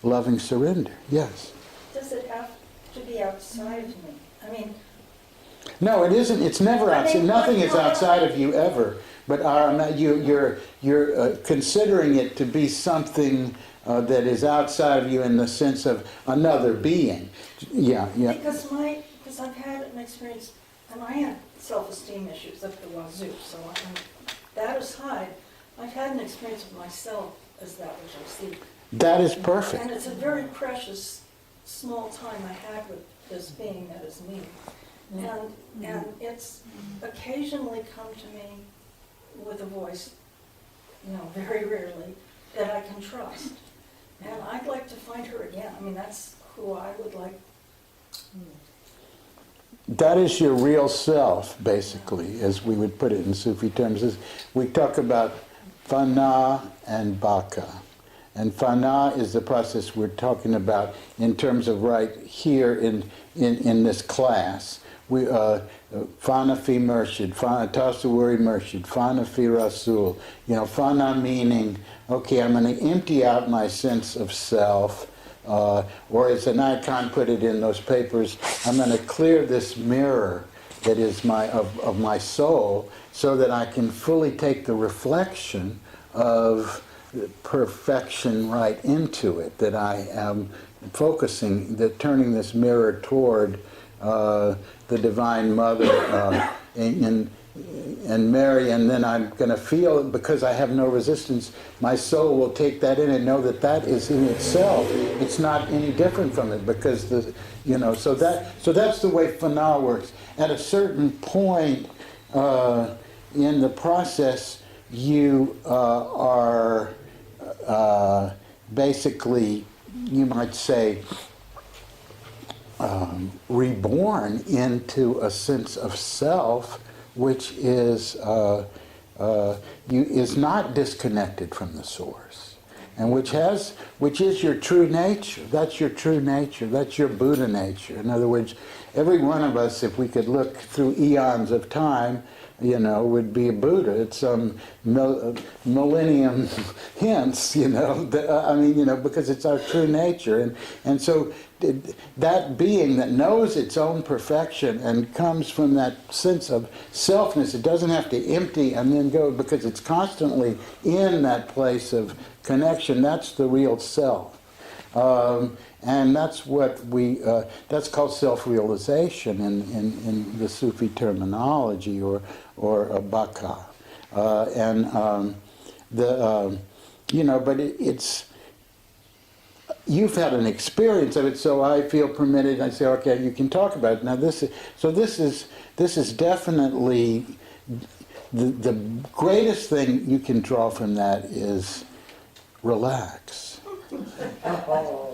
loving surrender. Yes? Does it have to be outside of me? I mean... No, it isn't. It's never outside. Nothing is outside of you ever. But you're considering it to be something that is outside of you in the sense of another being. Yeah. Because I've had an experience, and I had self-esteem issues up the wazoo, so that aside, I've had an experience of myself as that which I see. That is perfect. And it's a very precious, small time I had with this being that is me. And it's occasionally come to me with a voice, very rarely, that I can trust. And I'd like to find her again. I mean, that's who I would like. That is your real self, basically, as we would put it in Sufi terms. We talk about fana and baka. And fana is the process we're talking about in terms of right here in this class. We fana fi Murshid, tasawwuri Murshid, fana fi Rasul. Fana meaning, okay, I'm going to empty out my sense of self, or as an icon put it in those papers, I'm going to clear this mirror that is of my soul, so that I can fully take the reflection of perfection right into it, that I am focusing, turning this mirror toward the Divine Mother and Mary, and then I'm going to feel, because I have no resistance, my soul will take that in and know that that is in itself. It's not any different from it, because so that's the way fana works. At a certain point in the process, you are basically, you might say, reborn into a sense of self which is not disconnected from the source, and which is your true nature. That's your true nature. That's your Buddha nature. In other words, every one of us, if we could look through eons of time, would be a Buddha. It's some millennium hence, because it's our true nature. And so that being that knows its own perfection and comes from that sense of selfness, it doesn't have to empty and then go, because it's constantly in that place of connection. That's the real self. And that's what that's called self-realization in the Sufi terminology, or baka. But it's, you've had an experience of it, so I feel permitted. I say, okay, you can talk about it. Now this is definitely the greatest thing you can draw from that is relax.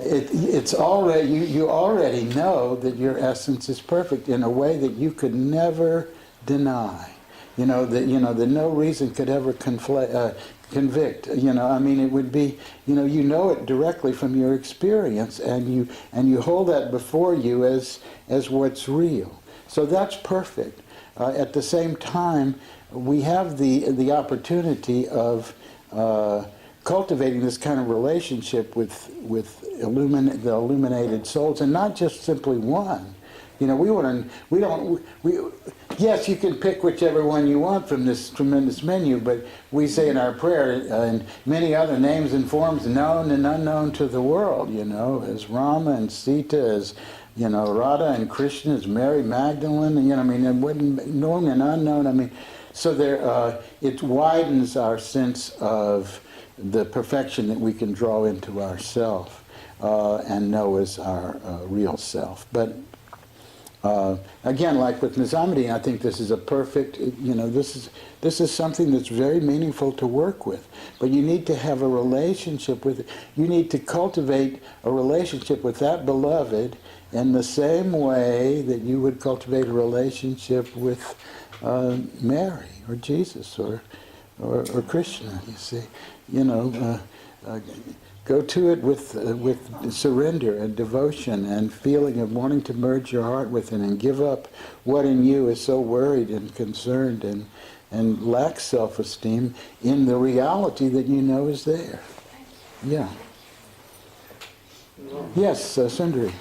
It's already, you already know that your essence is perfect in a way that you could never deny. That no reason could ever convict. It would be, you know it directly from your experience, and you hold that before you as what's real. So that's perfect. At the same time, we have the opportunity of cultivating this kind of relationship with the illuminated souls, and not just simply one. You know, yes, you can pick whichever one you want from this tremendous menu, but we say in our prayer, and many other names and forms known and unknown to the world, you know, as Rama and Sita, as, you know, Radha and Krishna, as Mary Magdalene, and, you know, I mean, and known and unknown, I mean, so there, it widens our sense of the perfection that we can draw into ourself and know as our real self. But again, like with Nizamudin, I think this is a perfect, you know, this is something that's very meaningful to work with. But you need to have a relationship with it. You need to cultivate a relationship with that beloved in the same way that you would cultivate a relationship with Mary or Jesus or Krishna, you see. You know, go to it with surrender and devotion and feeling of wanting to merge your heart with it and give up what in you is so worried and concerned and lacks self-esteem in the reality that you know is there. Yeah. Yes, Sundari.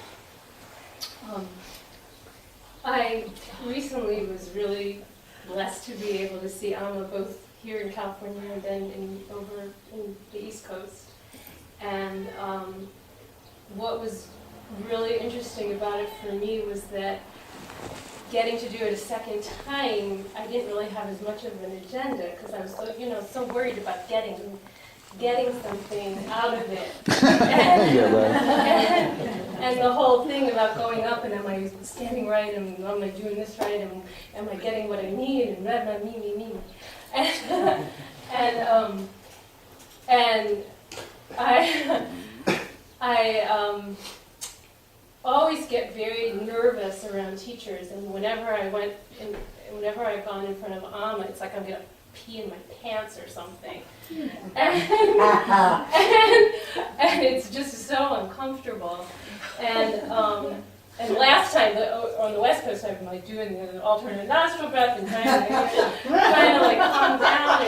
I recently was really blessed to be able to see Amma both here in California and then over in the East Coast. And what was really interesting about it for me was that getting to do it a second time, I didn't really have as much of an agenda because I was so, you know, so worried about getting something out of it. And the whole thing about going up and am I standing right and am I doing this right and am I getting what I need and me. And I always get very nervous around teachers, and whenever I've gone in front of Amma, it's like I'm gonna pee in my pants or something, and it's just so uncomfortable. And last time on the West Coast, I'm like doing the alternate nostril breath and trying to like calm down.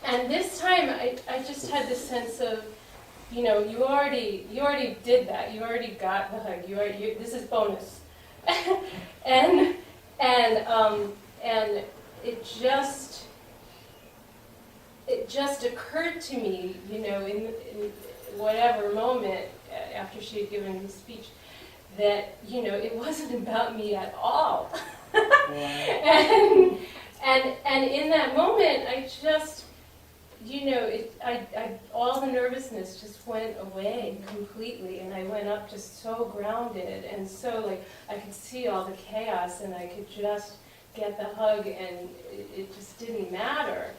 And this time, I just had this sense of, you know, you already did that. You already got the hug. This is bonus. and it just occurred to me, you know, in whatever moment after she had given the speech, that, you know, it wasn't about me at all. and in that moment, I just, you know, all the nervousness just went away completely, and I went up just so grounded, and so, like, I could see all the chaos, and I could just get the hug, and it just didn't matter.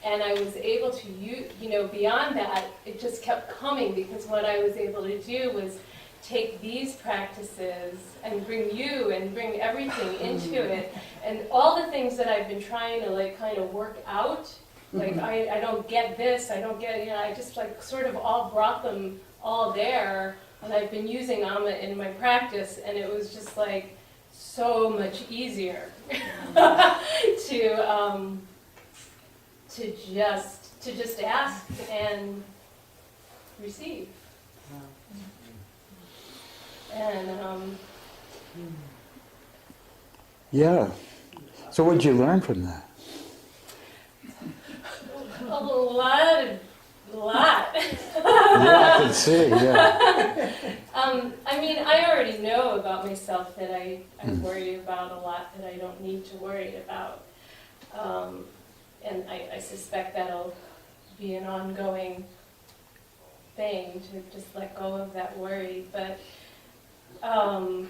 And I was able to, you know, beyond that, it just kept coming, because what I was able to do was take these practices and bring you and bring everything into it, and all the things that I've been trying to, like, kind of work out, like, I don't get this, I don't get, you know, I just, like, sort of all brought them all there, and I've been using Amma in my practice, and it was just, like, so much easier to just ask and receive. And Yeah. So what did you learn from that? a lot. Yeah, I can see, yeah. I mean, I already know about myself that I worry about a lot that I don't need to worry about. And I suspect that'll be an ongoing thing, to just let go of that worry. But I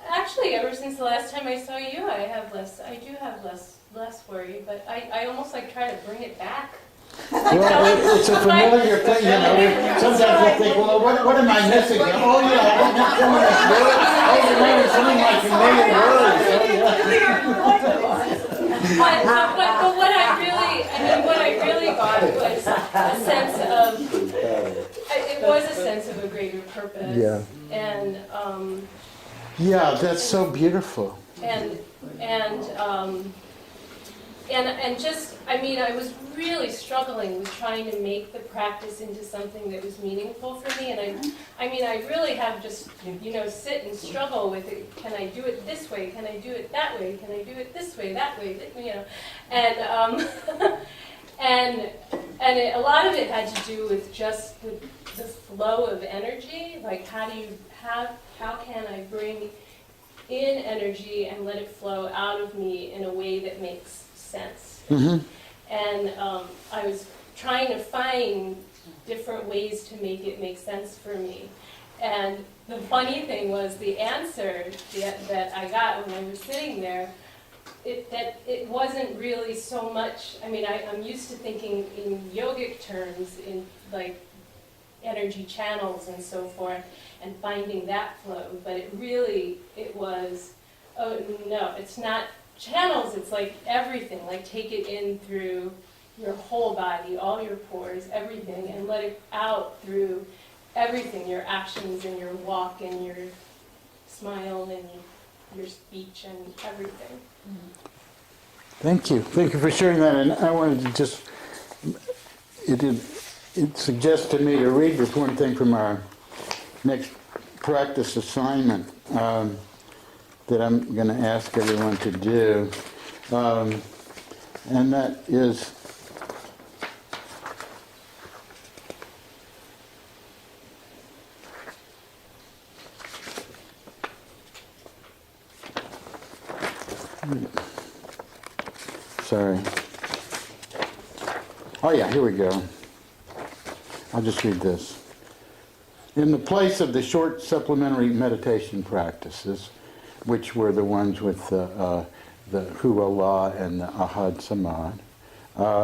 actually, ever since the last time I saw you, I do have less worry, but I almost, like, try to bring it back. Well, it's a familiar thing, you know. Sometimes I think, well, what am I missing? Oh, yeah, something like familiar words. But what I really got was a sense of, it was a sense of a greater purpose. Yeah. And yeah, that's so beautiful. And and just, I mean, I was really struggling with trying to make the practice into something that was meaningful for me, and I mean, I really have just, you know, sit and struggle with it. Can I do it this way? Can I do it that way? Can I do it this way, that way? You know, and a lot of it had to do with just the flow of energy. Like, how can I bring in energy and let it flow out of me in a way that makes sense? Mm-hmm. And I was trying to find different ways to make it make sense for me. And the funny thing was the answer that I got when I was sitting there, it wasn't really so much, I mean, I'm used to thinking in yogic terms, in like energy channels and so forth, and finding that flow, but it was, oh no, it's not channels, it's like everything, like take it in through your whole body, all your pores, everything, and let it out through everything, your actions and your walk and your smile and your speech and everything. Thank you. Thank you for sharing that. And I wanted to just, it suggests to me to read this one thing from our next practice assignment that I'm going to ask everyone to do. And that is, sorry. Oh yeah, here we go. I'll just read this. In the place of the short supplementary meditation practices, which were the ones with the Hu Allah and the Ahad Samad,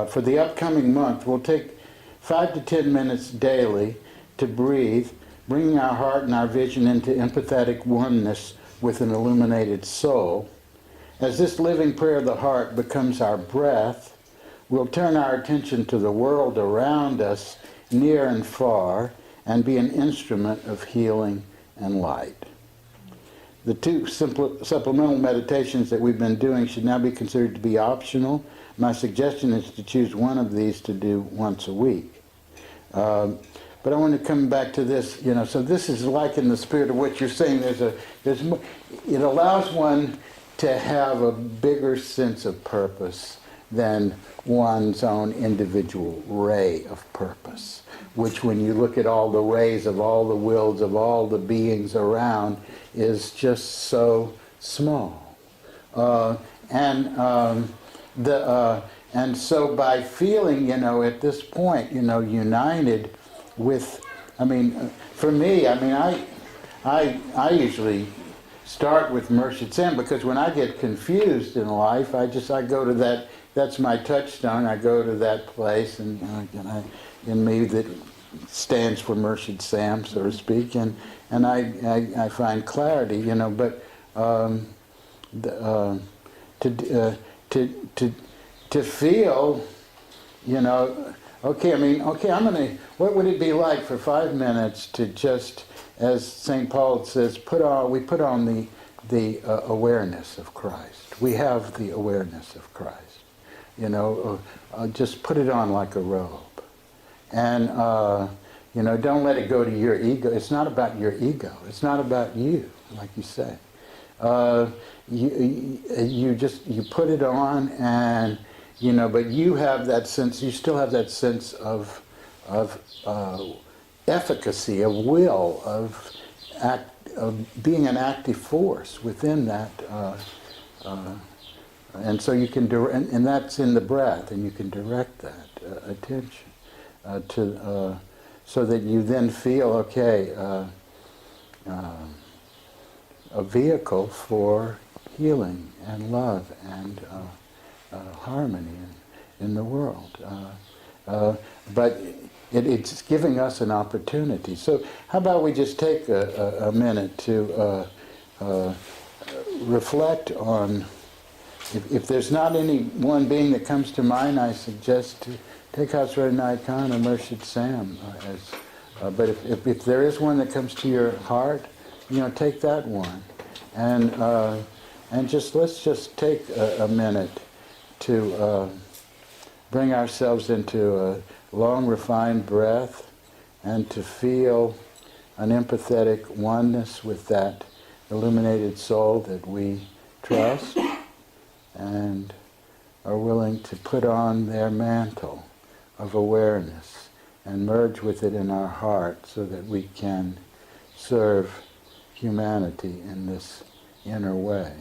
for the upcoming month, we'll take 5 to 10 minutes daily to breathe, bringing our heart and our vision into empathetic oneness with an illuminated soul. As this living prayer of the heart becomes our breath, we'll turn our attention to the world around us, near and far, and be an instrument of healing and light. The two supplemental meditations that we've been doing should now be considered to be optional. My suggestion is to choose one of these to do once a week. But I want to come back to this, you know, so this is like in the spirit of what you're saying, it allows one to have a bigger sense of purpose than one's own individual ray of purpose, which when you look at all the rays of all the wills of all the beings around is just so small. And so by feeling, you know, at this point, you know, united with, I mean, for me, I mean, I usually start with Murshid Sam, because when I get confused in life, I go to that, that's my touchstone, I go to that place, and in me that stands for Murshid Sam, so to speak, and I find clarity, you know, but to feel, you know, okay, what would it be like for 5 minutes to just, as St. Paul says, we put on the awareness of Christ. We have the awareness of Christ. You know, just put it on like a robe. And, you know, don't let it go to your ego. It's not about your ego. It's not about you, like you say. You put it on, and, you know, but you have that sense, you still have that sense of efficacy, of will, of being an active force within that, and so you can and that's in the breath, and you can direct that attention so that you then feel, okay, a vehicle for healing and love and harmony in the world. But it's giving us an opportunity. So how about we just take a minute to reflect on, if there's not any one being that comes to mind, I suggest to take Hazrat Inayat Khan or Murshid Sam. But if there is one that comes to your heart, you know, take that one. And let's just take a minute to bring ourselves into a long, refined breath and to feel an empathetic oneness with that illuminated soul that we trust and are willing to put on their mantle of awareness and merge with it in our heart so that we can serve humanity in this inner way.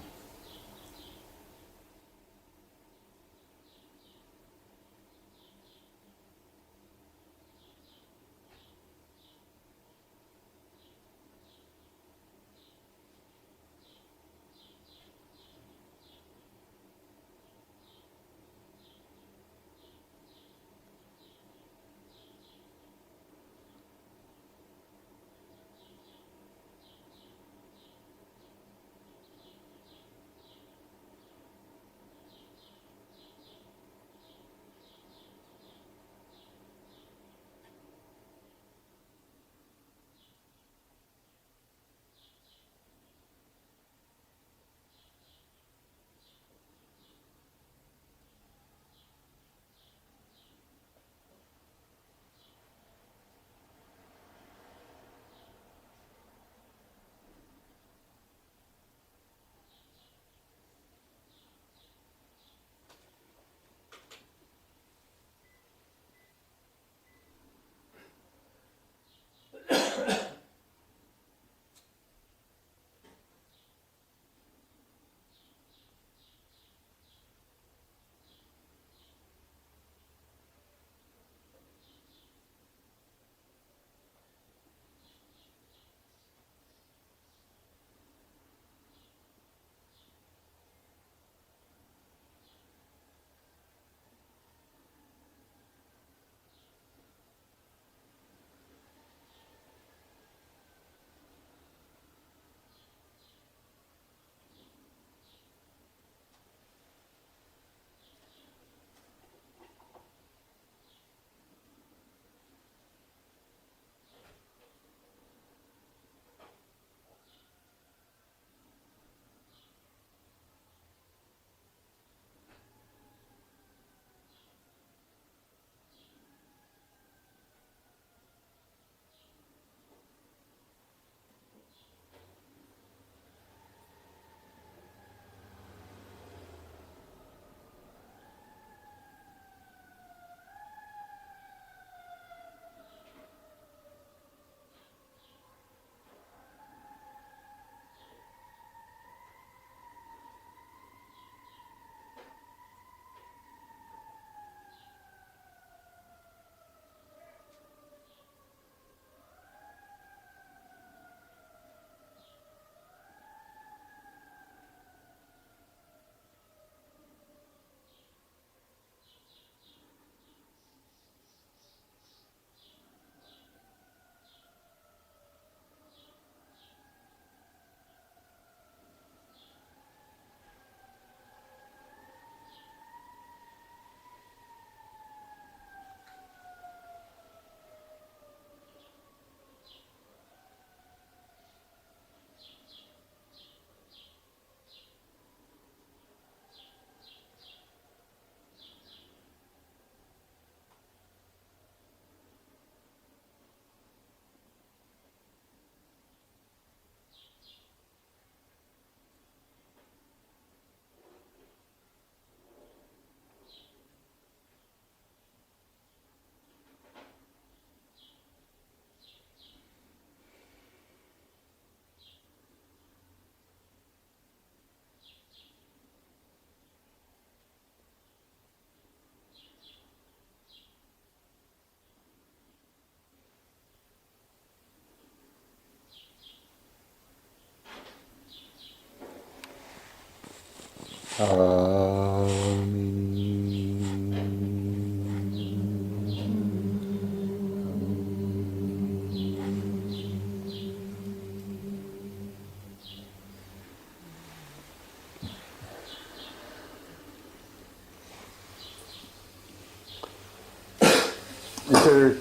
Is there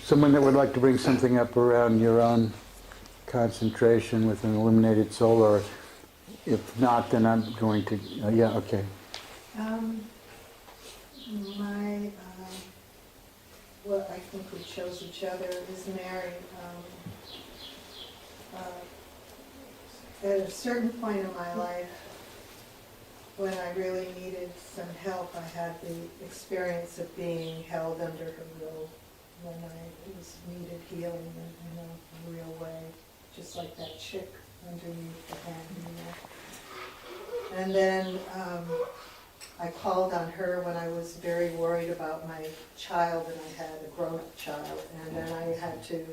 someone that would like to bring something up around your own concentration with an illuminated soul, or if not, then I'm going to, yeah, okay. My, what I think we chose each other is Mary. At a certain point in my life, when I really needed some help, I had the experience of being held under her will when I needed healing in a real way, just like that chick underneath the hand, you know. And then I called on her when I was very worried about my child, and I had a grown-up child, and then I had to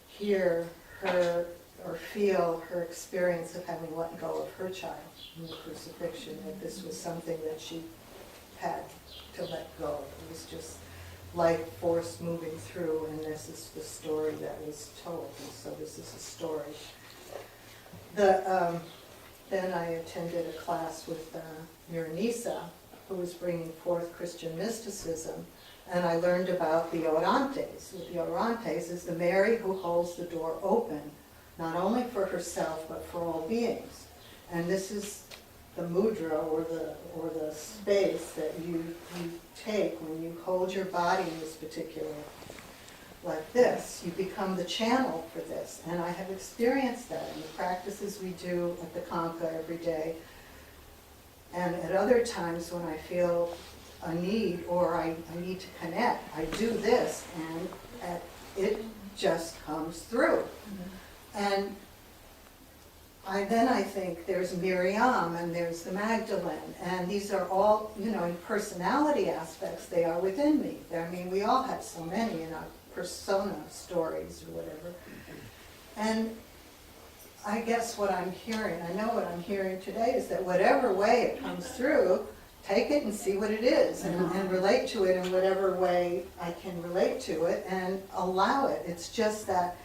hear her or feel her experience of having let go of her child in the crucifixion, that this was something that she had to let go. It was just life force moving through, and this is the story that was told, and so this is a story. Then I attended a class with Miranisa, who was bringing forth Christian mysticism, and I learned about the Orantes. The Orantes is the Mary who holds the door open, not only for herself, but for all beings. And this is the mudra, or the space that you take when you hold your body in this particular, like this. You become the channel for this. And I have experienced that in the practices we do at the Kanka every day. And at other times when I feel a need, or I need to connect, I do this, and it just comes through. And then I think there's Miriam, and there's the Magdalene, and these are all, you know, in personality aspects, they are within me. I mean, we all have so many in our persona stories or whatever. And I guess what I'm hearing, I know what I'm hearing today, is that whatever way it comes through, take it and see what it is, and relate to it in whatever way I can relate to it, and allow it. It's just that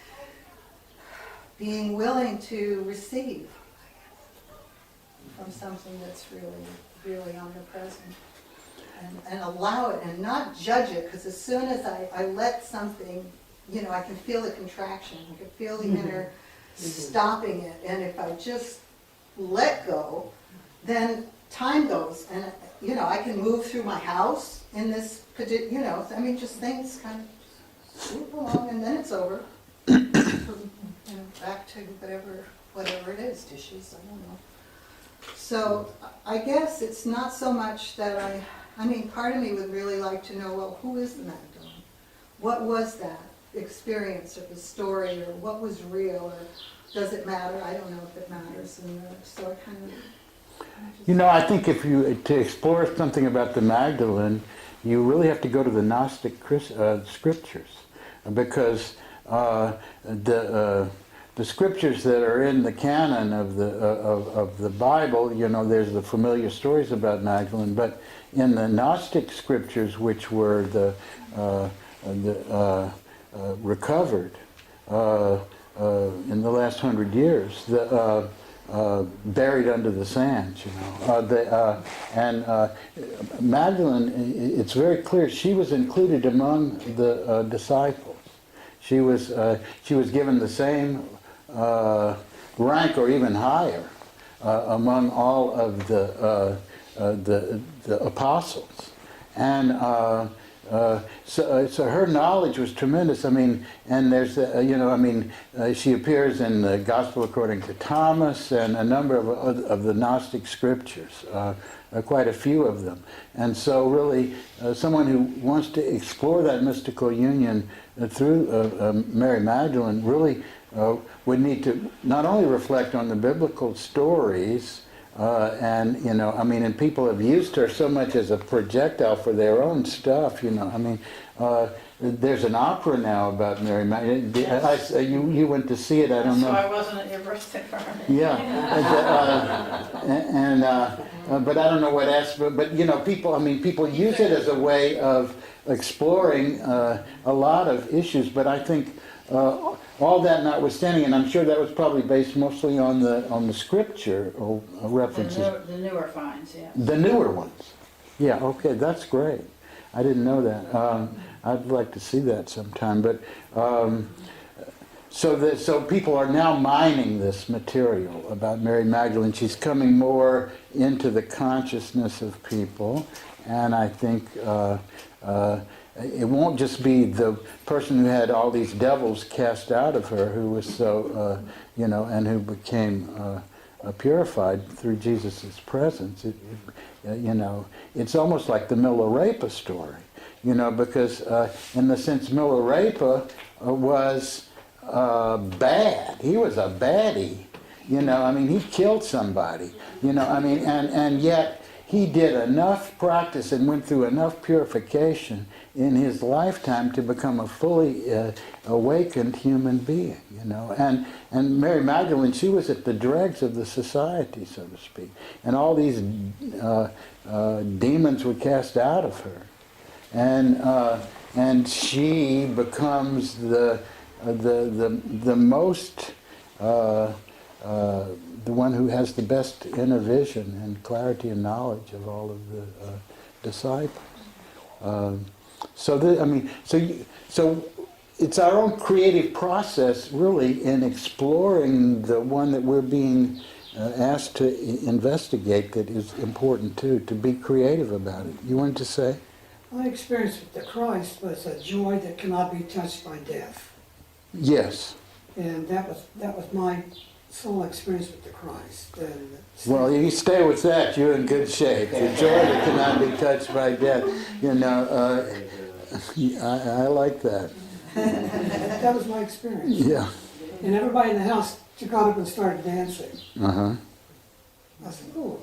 being willing to receive from something that's really, really omnipresent. And allow it, and not judge it, because as soon as I let something, you know, I can feel the contraction, I can feel the inner stopping it, and if I just let go, then time goes, and, you know, I can move through my house in this, you know, I mean, just things kind of swoop along, and then it's over. You know, back to whatever it is, dishes, I don't know. So I guess it's not so much that I mean, part of me would really like to know, well, who is the Magdalene? What was that experience, or the story, or what was real, or does it matter? I don't know if it matters. And so I kind of... You know, I think if you, to explore something about the Magdalene, you really have to go to the Gnostic scriptures, because the scriptures that are in the canon of the Bible, you know, there's the familiar stories about Magdalene, but in the Gnostic scriptures, which were recovered in the last 100 years, buried under the sands, you know, and Magdalene, it's very clear she was included among the disciples. She was given the same rank, or even higher, among all of the apostles, and so her knowledge was tremendous. I mean, and there's you know, I mean, she appears in the Gospel according to Thomas and a number of the Gnostic scriptures, quite a few of them. And so really, someone who wants to explore that mystical union through Mary Magdalene really would need to not only reflect on the biblical stories, and, you know, I mean, and people have used her so much as a projectile for their own stuff, you know. I mean, there's an opera now about Mary Magdalene. Yes. You went to see it, I don't know. So I wasn't at your birthday party. Yeah, but I don't know what aspect, but, you know, people use it as a way of exploring a lot of issues, but I think all that notwithstanding, and I'm sure that was probably based mostly on the scripture or references. The newer finds, yeah. The newer ones. Yeah, okay, that's great. I didn't know that. I'd like to see that sometime. But so people are now mining this material about Mary Magdalene. She's coming more into the consciousness of people, and I think it won't just be the person who had all these devils cast out of her who was so, and who became purified through Jesus' presence. It's almost like the Milarepa story, because in the sense Milarepa was bad. He was a baddie, he killed somebody, and yet he did enough practice and went through enough purification in his lifetime to become a fully awakened human being, And Mary Magdalene, she was at the dregs of the society, so to speak. And all these demons were cast out of her. And she becomes the most, the one who has the best inner vision and clarity and knowledge of all of the disciples. So it's our own creative process, really, in exploring the one that we're being asked to investigate that is important too, to be creative about it. You wanted to say? My experience with the Christ was a joy that cannot be touched by death. Yes. And that was my sole experience with the Christ. Well, you stay with that, you're in good shape. The joy that cannot be touched by death. I like that. That was my experience. Yeah. And everybody in the house got up and started dancing. Uh-huh. I said, oh.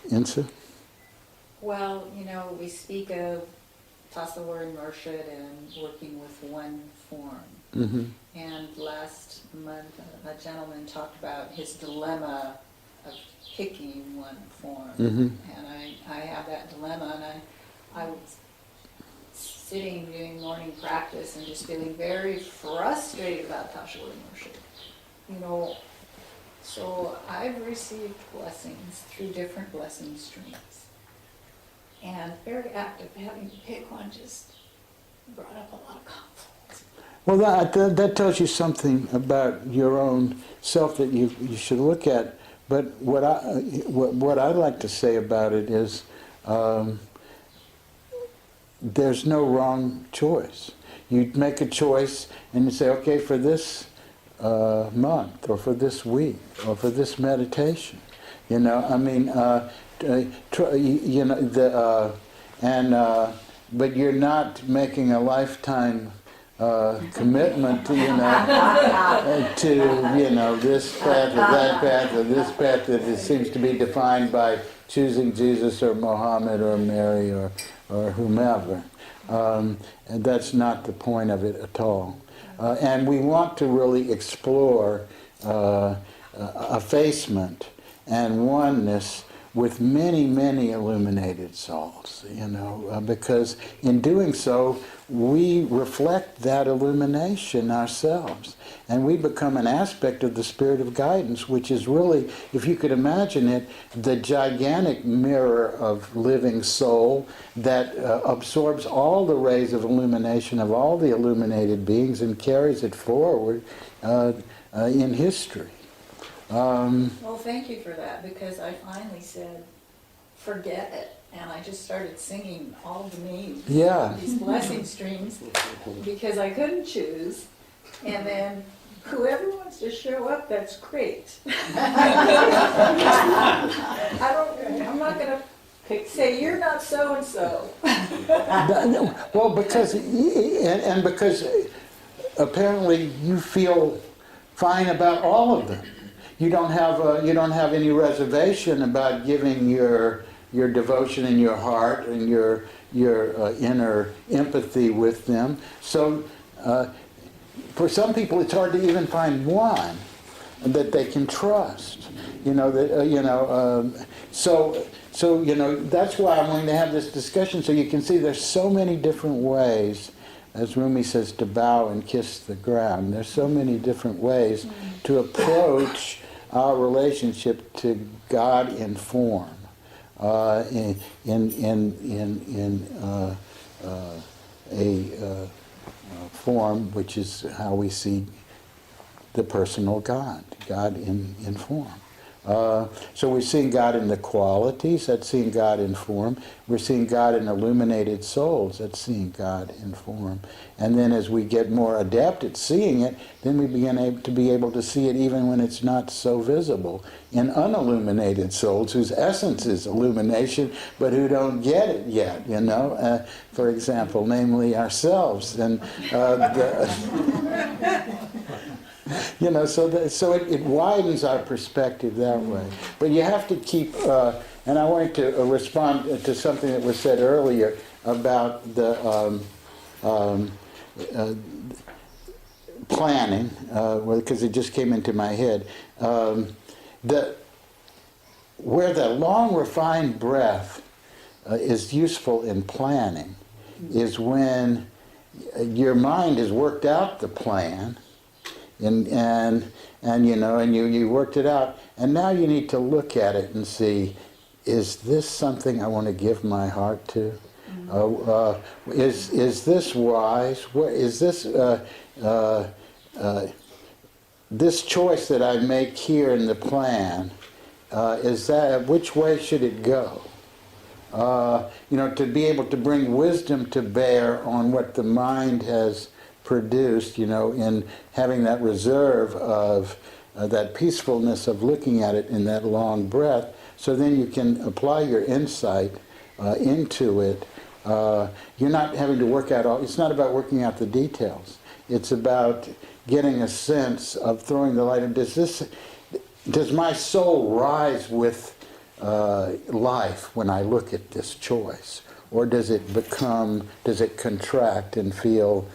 Insa? Well, we speak of Tasawwur and Murshid and working with one form. Mm-hmm. And last month, a gentleman talked about his dilemma of picking one form. Mm-hmm. And I have that dilemma, and I was sitting doing morning practice and just feeling very frustrated about Tasawwur and Murshid. So I've received blessings through different blessing streams. And very active, having to pick one just brought up a lot of conflict. Well, that tells you something about your own self that you should look at. But what I'd like to say about it is there's no wrong choice. You make a choice and you say, okay, for this month or for this week or for this meditation, but you're not making a lifetime commitment to this path or that path or this path that seems to be defined by choosing Jesus or Muhammad or Mary or whomever. And that's not the point of it at all. And we want to really explore effacement and oneness with many, many illuminated souls, because in doing so, we reflect that illumination ourselves. And we become an aspect of the spirit of guidance, which is really, if you could imagine it, the gigantic mirror of living soul that absorbs all the rays of illumination of all the illuminated beings and carries it forward in history. Well, thank you for that, because I finally said, forget it. And I just started singing all the names of these blessing streams because I couldn't choose. And then whoever wants to show up, that's great. I'm not going to say, you're not so-and-so. Well, because apparently you feel fine about all of them. You don't have any reservation about giving your devotion and your heart and your inner empathy with them. So for some people, it's hard to even find one that they can trust. So that's why I'm going to have this discussion, so you can see there's so many different ways, as Rumi says, to bow and kiss the ground. There's so many different ways to approach our relationship to God in form, form, which is how we see the personal God, God in form. So we're seeing God in the qualities, that's seeing God in form. We're seeing God in illuminated souls, that's seeing God in form. And then as we get more adept at seeing it, then we begin to be able to see it even when it's not so visible. In unilluminated souls, whose essence is illumination, but who don't get it yet, you know. For example, namely ourselves. And you know, so it widens our perspective that way. But you have to keep, and I wanted to respond to something that was said earlier about the planning, because it just came into my head. Where the long refined breath is useful in planning is when your mind has worked out the plan, and you know, and you worked it out, and now you need to look at it and see, is this something I want to give my heart to? Is this wise? What is this? This choice that I make here in the plan, is that, which way should it go? You know, to be able to bring wisdom to bear on what the mind has produced, you know, in having that reserve of that peacefulness of looking at it in that long breath, so then you can apply your insight into it. You're not having to work out all, it's not about working out the details. It's about getting a sense of throwing the light. Does my soul rise with life when I look at this choice? Or does it contract and feel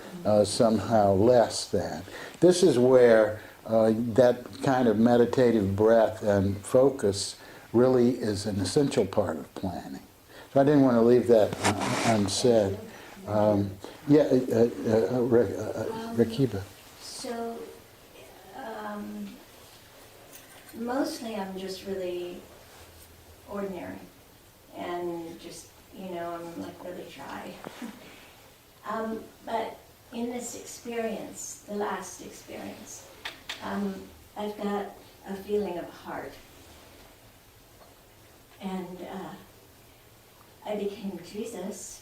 somehow less than? This is where that kind of meditative breath and focus really is an essential part of planning. So I didn't want to leave that unsaid. Rakiba. So, mostly I'm just really ordinary and just, you know, I'm like really shy. But in this experience, the last experience, I've got a feeling of heart. And I became Jesus,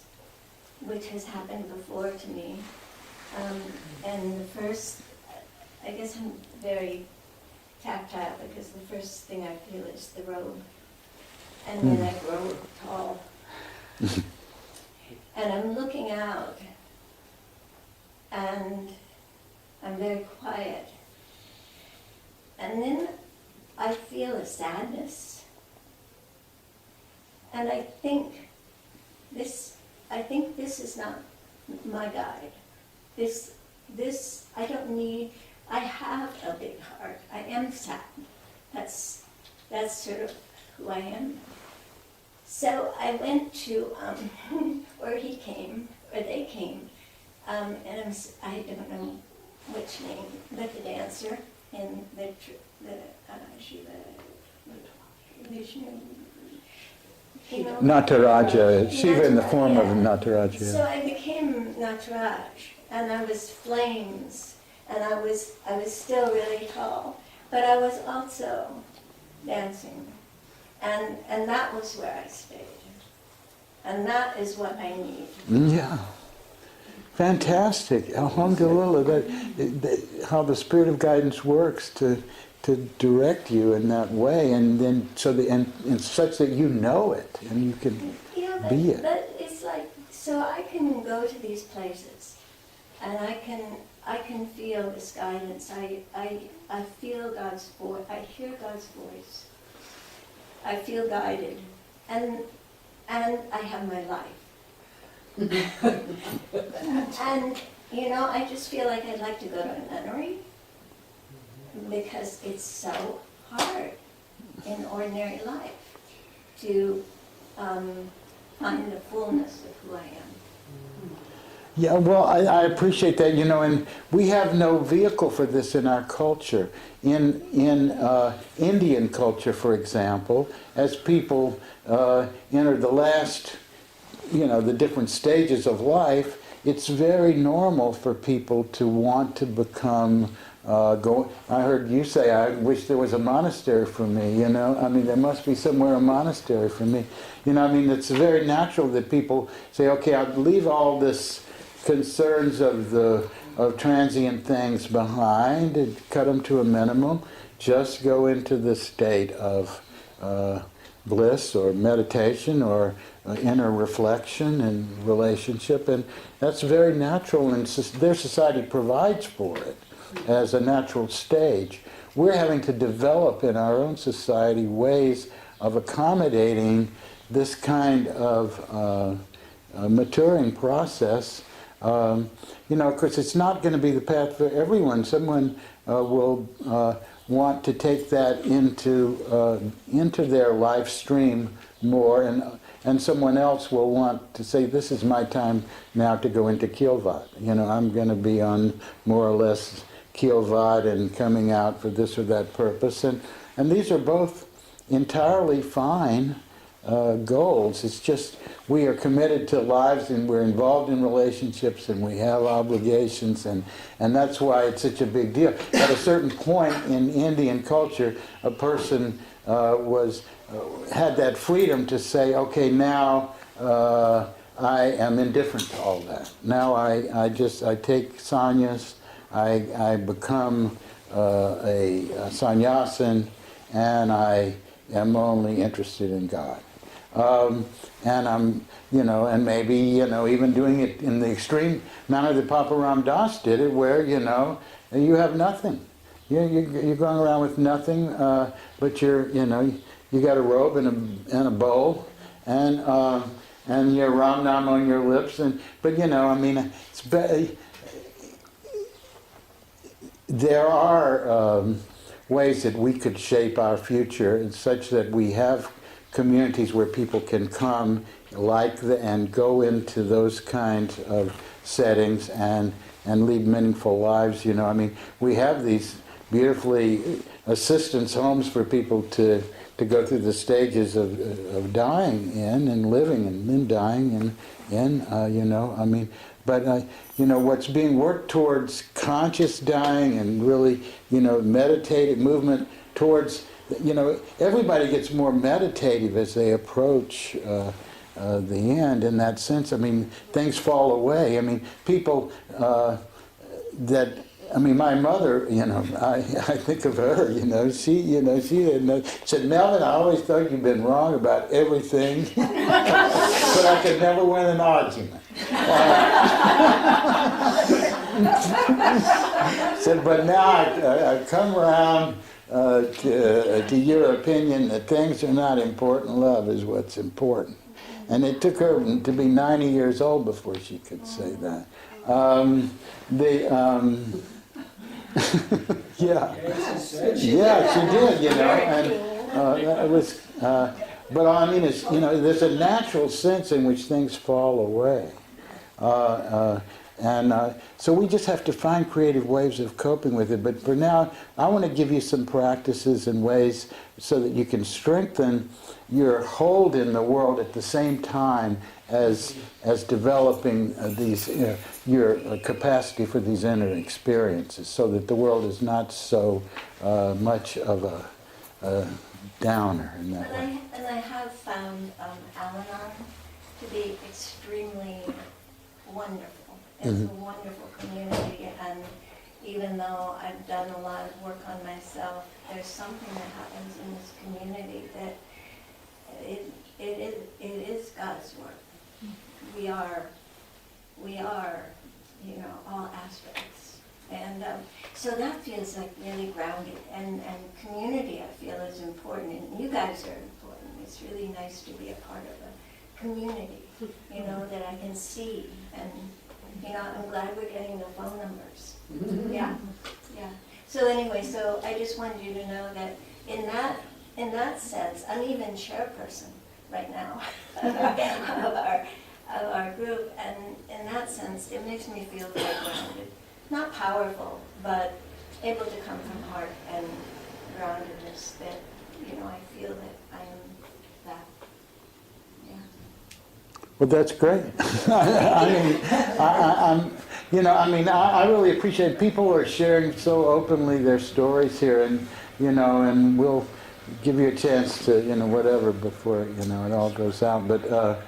which has happened before to me. And the first, I guess I'm very tactile because the first thing I feel is the robe. And then I grow tall. And I'm looking out, and I'm very quiet. And then I feel a sadness. And I think this is not my guide. I don't need, I have a big heart. I am sad. That's sort of who I am. So I went to where he came, or they came, and I don't know which name, but the dancer in the Shiva, Vishnu, you know, Nataraja, Shiva in the form of Nataraja. So I became Nataraj, and I was flames, and I was still really tall, but I was also dancing. And that was where I stayed. And that is what I need. Yeah. Fantastic. Alhamdulillah. How the spirit of guidance works to direct you in that way, and then and such that you know it and you can be it. But it's like, so I can go to these places and I can feel this guidance. I feel God's voice. I hear God's voice. I feel guided, and I have my life. And, you know, I just feel like I'd like to go to a nunnery because it's so hard in ordinary life to find the fullness of who I am. Yeah, well, I appreciate that, you know, and we have no vehicle for this in our culture. In Indian culture, for example, as people enter the last, you know, the different stages of life, it's very normal for people to want to become I heard you say, I wish there was a monastery for me, you know. I mean, there must be somewhere a monastery for me. You know, I mean, it's very natural that people say, okay, I'll leave all this concerns of transient things behind and cut them to a minimum. Just go into the state of bliss or meditation or inner reflection and relationship. And that's very natural, and their society provides for it as a natural stage. We're having to develop in our own society ways of accommodating this kind of maturing process. You know, of course, it's not going to be the path for everyone. Someone will want to take that into their life stream more, and someone else will want to say, this is my time now to go into Kilvat. You know, I'm going to be on more or less Kilvat and coming out for this or that purpose. And these are both entirely fine goals. It's just we are committed to lives and we're involved in relationships and we have obligations, and that's why it's such a big deal. At a certain point in Indian culture, a person had that freedom to say, okay, now I am indifferent to all that. Now I take sannyas, I become a sannyasin, and I am only interested in God. And I'm, you know, and maybe, you know, even doing it in the extreme manner that Papa Ram Dass did it, where, you know, you have nothing. You're going around with nothing, but you're, you know, you got a robe and a bowl, and your Ram Nam on your lips, but you know, I mean, there are ways that we could shape our future such that we have communities where people can come and go into those kinds of settings and lead meaningful lives. You know, I mean, we have these beautifully assistance homes for people to go through the stages of dying in and living and then dying in, you know, I mean, but, you know, what's being worked towards conscious dying and really, you know, meditative movement towards, you know, everybody gets more meditative as they approach the end in that sense. I mean, things fall away. I mean, people I mean, my mother, you know, I think of her, you know, she said, Melvin, I always thought you'd been wrong about everything, but I could never win an argument. Said, but now I've come around to your opinion that things are not important, love is what's important. And it took her to be 90 years old before she could say that. Yeah, she did, you know, and it was. But I mean, it's, you know, there's a natural sense in which things fall away, so we just have to find creative ways of coping with it. But for now, I want to give you some practices and ways so that you can strengthen your hold in the world at the same time as developing your capacity for these inner experiences, so that the world is not so much of a downer in that way. And I have found Al-Anon to be extremely wonderful. It's a wonderful community, and even though I've done a lot of work on myself, there's something that happens in this community that it is God's work. We are, you know, all aspects. And so that feels like really grounded. And community, I feel, is important. And you guys are important. It's really nice to be a part of a community, you know, that I can see. And, you know, I'm glad we're getting the phone numbers. Yeah. So anyway, so I just wanted you to know that in that sense, I'm even chairperson right now of our group, and in that sense, it makes me feel very grounded. Not powerful, but able to come from heart and groundedness that, you know, I feel that I am that. Yeah. Well, that's great. I really appreciate people are sharing so openly their stories here, and and we'll give you a chance to whatever before it all goes out. But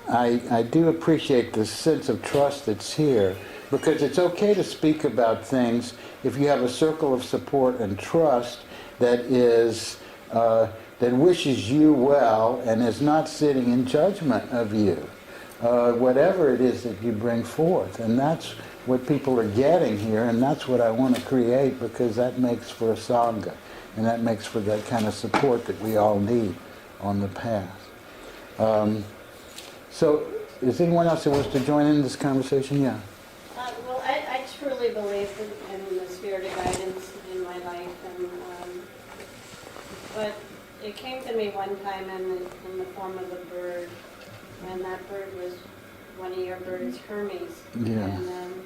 I do appreciate the sense of trust that's here, because it's okay to speak about things if you have a circle of support and trust that is that wishes you well and is not sitting in judgment of you, whatever it is that you bring forth. And that's what people are getting here, and that's what I want to create, because that makes for a sangha, and that makes for that kind of support that we all need on the path. So, is anyone else who wants to join in this conversation? Yeah. Well, I truly believe in the spirit of guidance in my life, but it came to me one time in the form of a bird, and that bird was one of your birds, Hermes. Yeah. And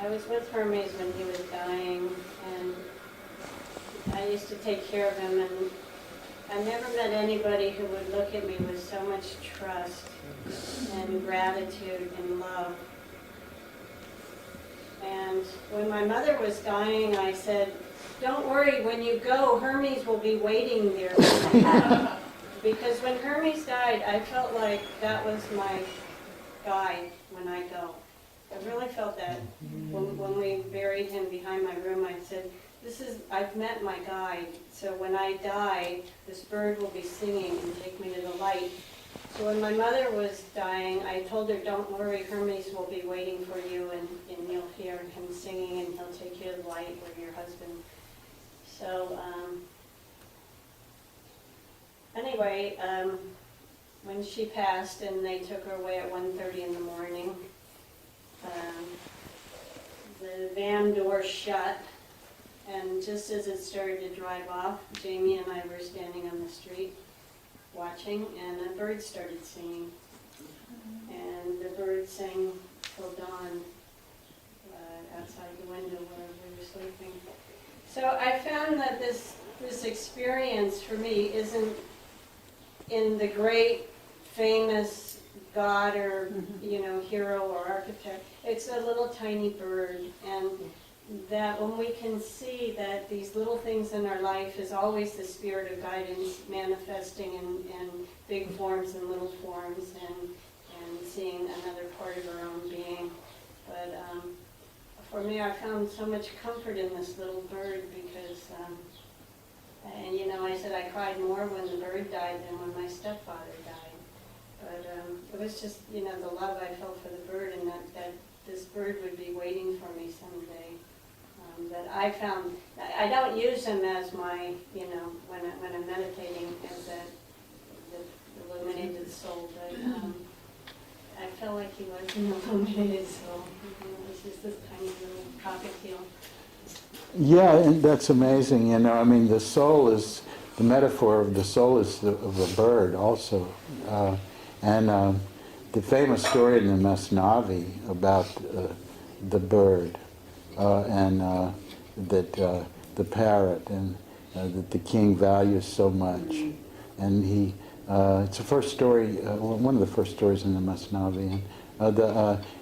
I was with Hermes when he was dying, and I used to take care of him, and I never met anybody who would look at me with so much trust and gratitude and love. And when my mother was dying, I said, "Don't worry, when you go, Hermes will be waiting there." Because when Hermes died, I felt like that was my guide when I go. I really felt that. When we buried him behind my room, I said, I've met my guide, so when I die, this bird will be singing and take me to the light. So when my mother was dying, I told her, "Don't worry, Hermes will be waiting for you, and you'll hear him singing, and he'll take you to the light with your husband." So anyway, when she passed and they took her away at 1:30 in the morning, the van door shut, and just as it started to drive off, Jamie and I were standing on the street watching, and a bird started singing. And the bird sang till dawn outside the window where we were sleeping. So I found that this experience for me isn't in the great famous God or hero or architect. It's a little tiny bird, and that when we can see that these little things in our life is always the spirit of guidance manifesting in big forms and little forms, and seeing another part of our own being. But for me, I found so much comfort in this little bird, because I said I cried more when the bird died than when my stepfather died. But it was just the love I felt for the bird, and that this bird would be waiting for me someday. That I found, I don't use him as my, when I'm meditating, as that illuminated soul, but I felt like he was an illuminated soul. It was just this tiny little cockatiel. Yeah, and that's amazing. The soul is, the metaphor of the soul is of a bird also. The famous story in the Masnavi about the bird, that the parrot, and that the king values so much. And it's the first story, one of the first stories in the Masnavi.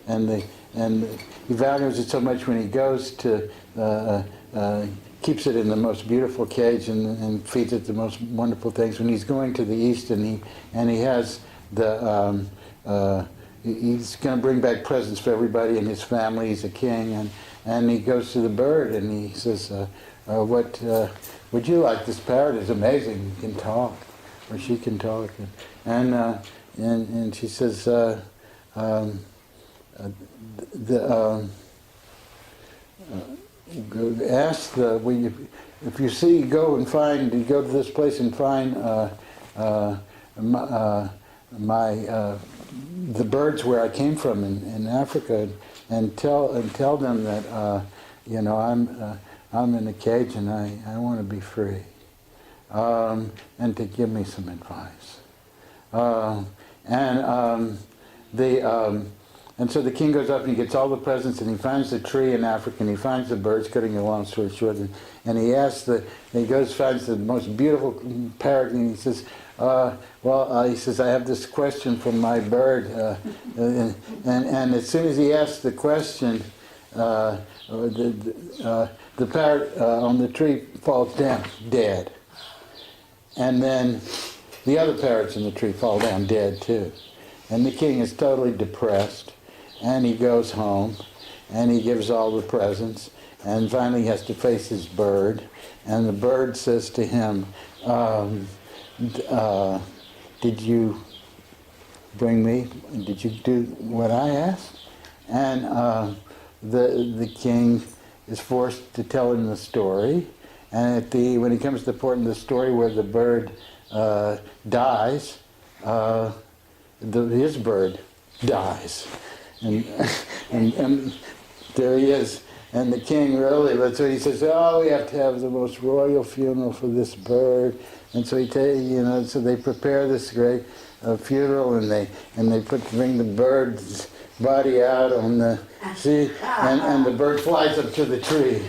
And he values it so much when he goes to, keeps it in the most beautiful cage and feeds it the most wonderful things. When he's going to the east, and he has he's going to bring back presents for everybody in his family. He's a king, and he goes to the bird and he says, "What would you like? This parrot is amazing. He can talk, or she can talk." And she says, "Ask if you see, go to this place and find the birds where I came from in Africa, and tell them that I'm in a cage and I want to be free, and to give me some advice." And so the king goes up and he gets all the presents, and he finds the tree in Africa, and he finds the birds, cutting a long story short, and he finds the most beautiful parrot, and he says, He says, I have this question from my bird. And as soon as he asked the question, the parrot on the tree falls down, dead. And then the other parrots in the tree fall down dead too. And the king is totally depressed, and he goes home, and he gives all the presents, and finally he has to face his bird, and the bird says to him, did you bring me, did you do what I asked? And the king is forced to tell him the story, and when he comes to the part in the story where the bird dies, his bird dies. And there he is. And the king really, that's what he says, oh, we have to have the most royal funeral for this bird. And so so they prepare this great funeral, and they bring the bird's body out on the sea, and the bird flies up to the tree.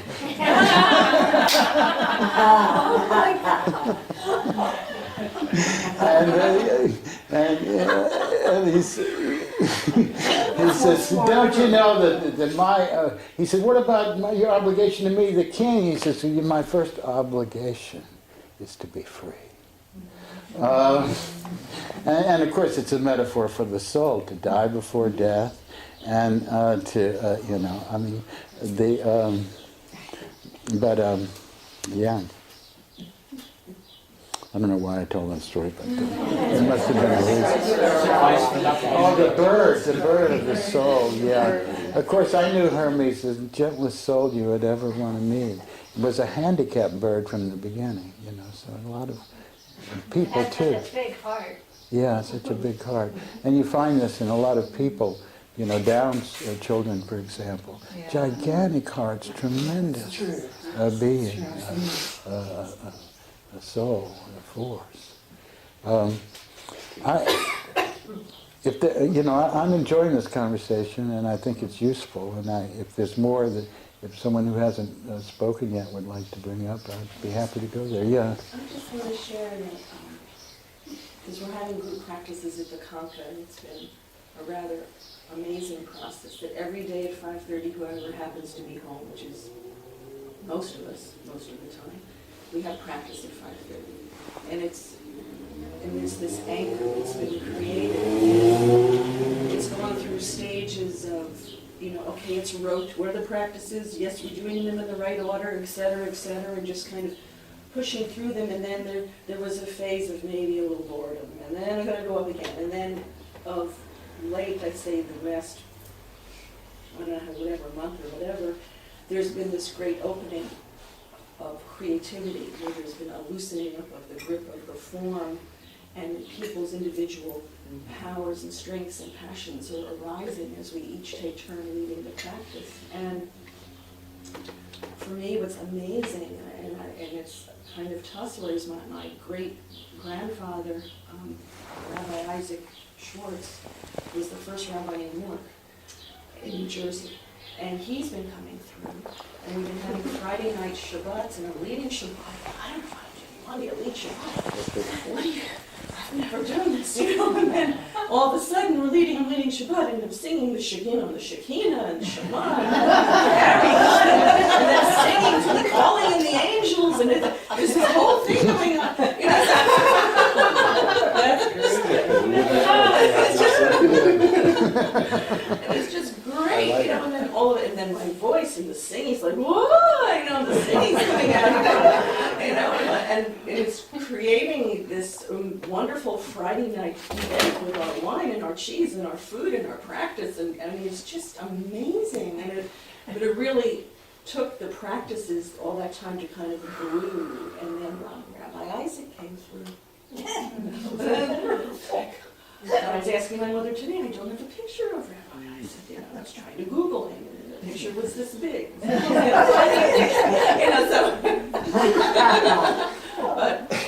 And he says, don't you know that my, he said, what about your obligation to me, the king? He says, well, my first obligation is to be free. And of course it's a metaphor for the soul, to die before death, and yeah. I don't know why I told that story, but it must have been a reason. Oh, the bird of the soul, yeah. Of course, I knew Hermes, the gentlest soul you would ever want to meet. It was a handicapped bird from the beginning, so a lot of people too. It had a big heart. Yeah, such a big heart. And you find this in a lot of people, Down children, for example. Yeah. Gigantic hearts, tremendous being. A soul, a force. I'm enjoying this conversation, and I think it's useful. And if there's more if someone who hasn't spoken yet would like to bring up, I'd be happy to go there. Yeah. I just want to share that because we're having group practices at the Conca, and it's been a rather amazing process. That every day at 5:30, whoever happens to be home, which is most of us, most of the time. We have practice at 5:30, and there's this anchor that's been created. It's gone through stages of, okay, it's rote. What are the practices? Yes, we're doing them in the right order, et cetera, and just kind of pushing through them. And then there was a phase of maybe a little boredom, and then we're going to go up again. And then of late, I'd say the last, I don't know, whatever, month or whatever, there's been this great opening of creativity, where there's been a loosening up of the grip of the form, and people's individual powers and strengths and passions are arising as we each take turn leading the practice. And for me, what's amazing, and it's kind of tough, is my great-grandfather, Rabbi Isaac Schwartz, was the first rabbi in Newark, in New Jersey. And he's been coming through, and we've been having Friday night Shabbats, and I'm leading Shabbat. I don't know why do you lead Shabbat? I've never done this, and then all of a sudden I'm leading Shabbat, and I'm singing the Shekinah, and the Shema, and then singing to the calling and the angels, and there's this whole thing going on. It's just great, and then and then my voice and the singing's like, whoa, the singing's coming out, and it's creating this wonderful Friday night event with our wine and our cheese and our food and our practice, and it's just amazing, but it really took the practices all that time to kind of brew, and then Rabbi Isaac came through. I was asking my mother today, I don't have a picture of Rabbi Isaac. I was trying to Google him, and the picture was this big. But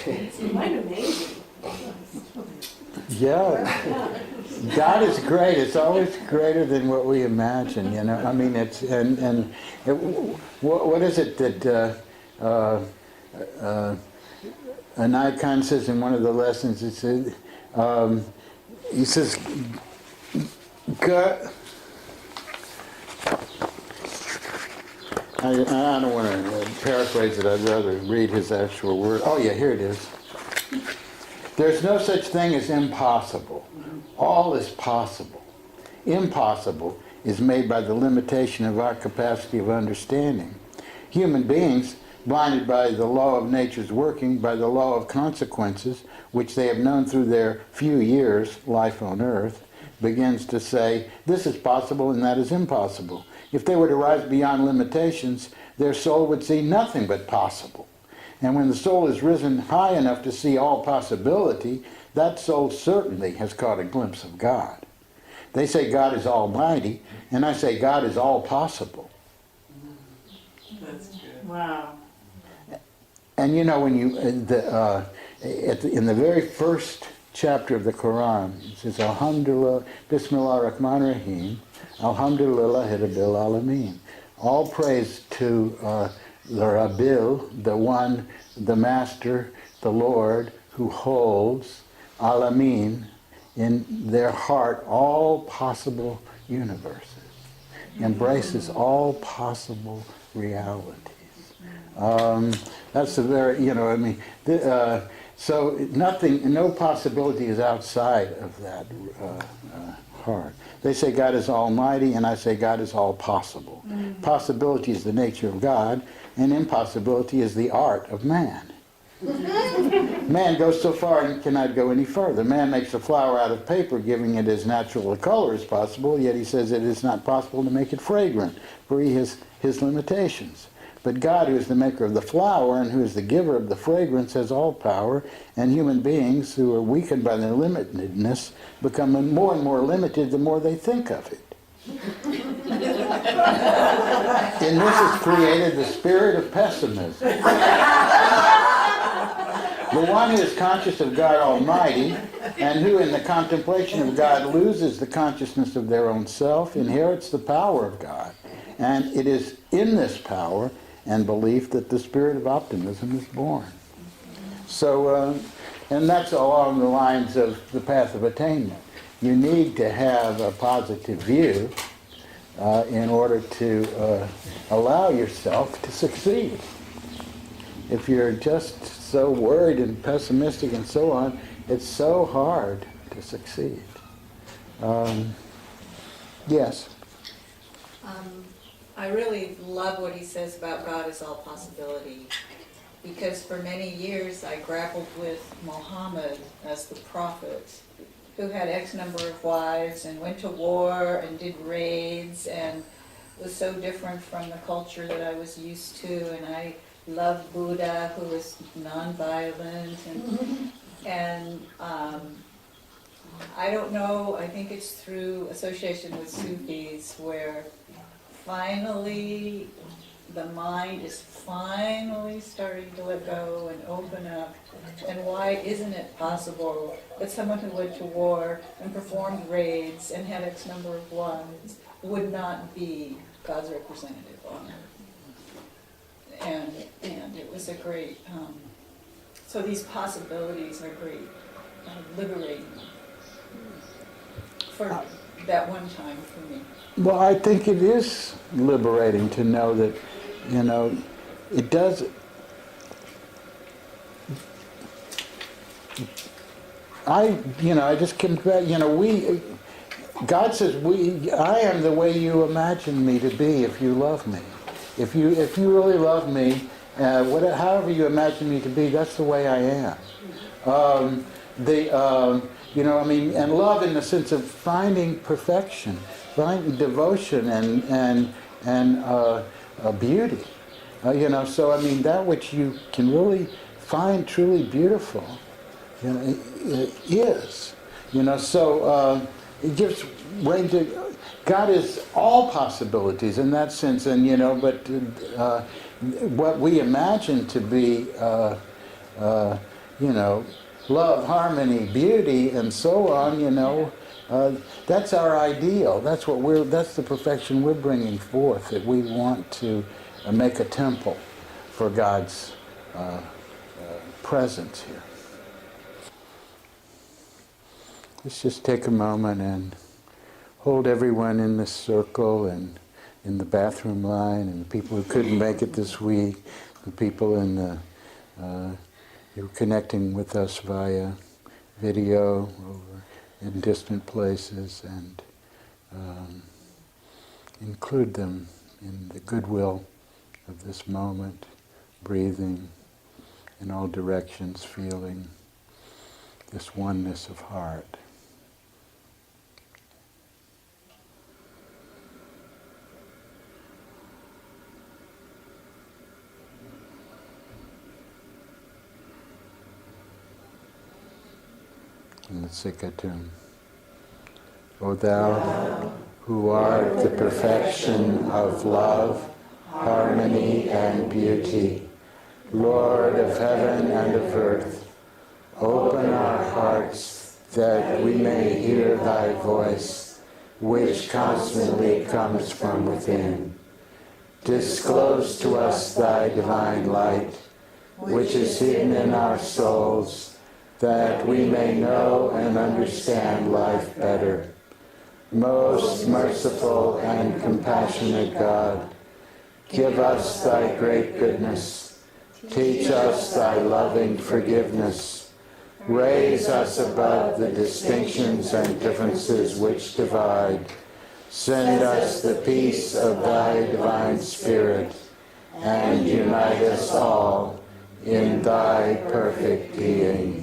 it's quite amazing. Yeah. God is great. It's always greater than what we imagine, I mean, what is it that an icon says in one of the lessons, it said, he says, God, I don't want to paraphrase it, I'd rather read his actual word. Oh yeah, here it is. There's no such thing as impossible. All is possible. Impossible is made by the limitation of our capacity of understanding. Human beings, blinded by the law of nature's working, by the law of consequences, which they have known through their few years' life on earth, begins to say, this is possible and that is impossible. If they were to rise beyond limitations, their soul would see nothing but possible. And when the soul is risen high enough to see all possibility, that soul certainly has caught a glimpse of God. They say God is almighty, and I say God is all possible. That's good. Wow. And you know, when you, in the very first chapter of the Quran, it says, Alhamdulillah, Bismillah ar-Rahman ar-Rahim, Alhamdulillah Rabbil Alameen. All praise to the Rabbil, the one, the Master, the Lord, who holds Alameen in their heart all possible universes, embraces all possible realities. That's a very, you know, I mean, so nothing, no possibility is outside of that heart. They say God is almighty, and I say God is all possible. Possibility is the nature of God, and impossibility is the art of man. Man goes so far and cannot go any further. Man makes a flower out of paper, giving it as natural a color as possible, yet he says it is not possible to make it fragrant, for he has his limitations. But God, who is the maker of the flower and who is the giver of the fragrance, has all power, and human beings who are weakened by their limitedness become more and more limited the more they think of it. In this is created the spirit of pessimism. The one who is conscious of God Almighty, and who in the contemplation of God loses the consciousness of their own self, inherits the power of God. And it is in this power and belief that the spirit of optimism is born. So, and that's along the lines of the path of attainment. You need to have a positive view in order to allow yourself to succeed. If you're just so worried and pessimistic and so on, it's so hard to succeed. Yes? I really love what he says about God as all possibility, because for many years I grappled with Muhammad as the prophet, who had X number of wives and went to war and did raids and was so different from the culture that I was used to, and I loved Buddha, who was nonviolent, and I don't know, I think it's through association with Sufis where finally the mind is finally starting to let go and open up. And why isn't it possible that someone who went to war and performed raids and had X number of wives would not be God's representative on earth? And it was a great, so these possibilities are great, liberating for that one time for me. Well, I think it is liberating to know that, you know, it does. I just came back, God says, I am the way you imagine me to be if you love me. If you really love me, however you imagine me to be, that's the way I am. And love in the sense of finding perfection, finding devotion and beauty. So I mean, that which you can really find truly beautiful, is. So it gives way to, God is all possibilities in that sense, and but what we imagine to be, love, harmony, beauty, and so on, that's our ideal. That's the perfection we're bringing forth, that we want to make a temple for God's presence here. Let's just take a moment and hold everyone in this circle, and in the bathroom line, and the people who couldn't make it this week, the people in the who are connecting with us via video over in distant places, and include them in the goodwill of this moment, breathing in all directions, feeling this oneness of heart. And let's say Khatum. O thou who art the perfection of love, harmony, and beauty, Lord of heaven and of earth, open our hearts that we may hear thy voice, which constantly comes from within. Disclose to us thy divine light, which is hidden in our souls, that we may know and understand life better. Most merciful and compassionate God, give us thy great goodness. Teach us thy loving forgiveness. Raise us above the distinctions and differences which divide. Send us the peace of thy divine Spirit, and unite us all in thy perfect being.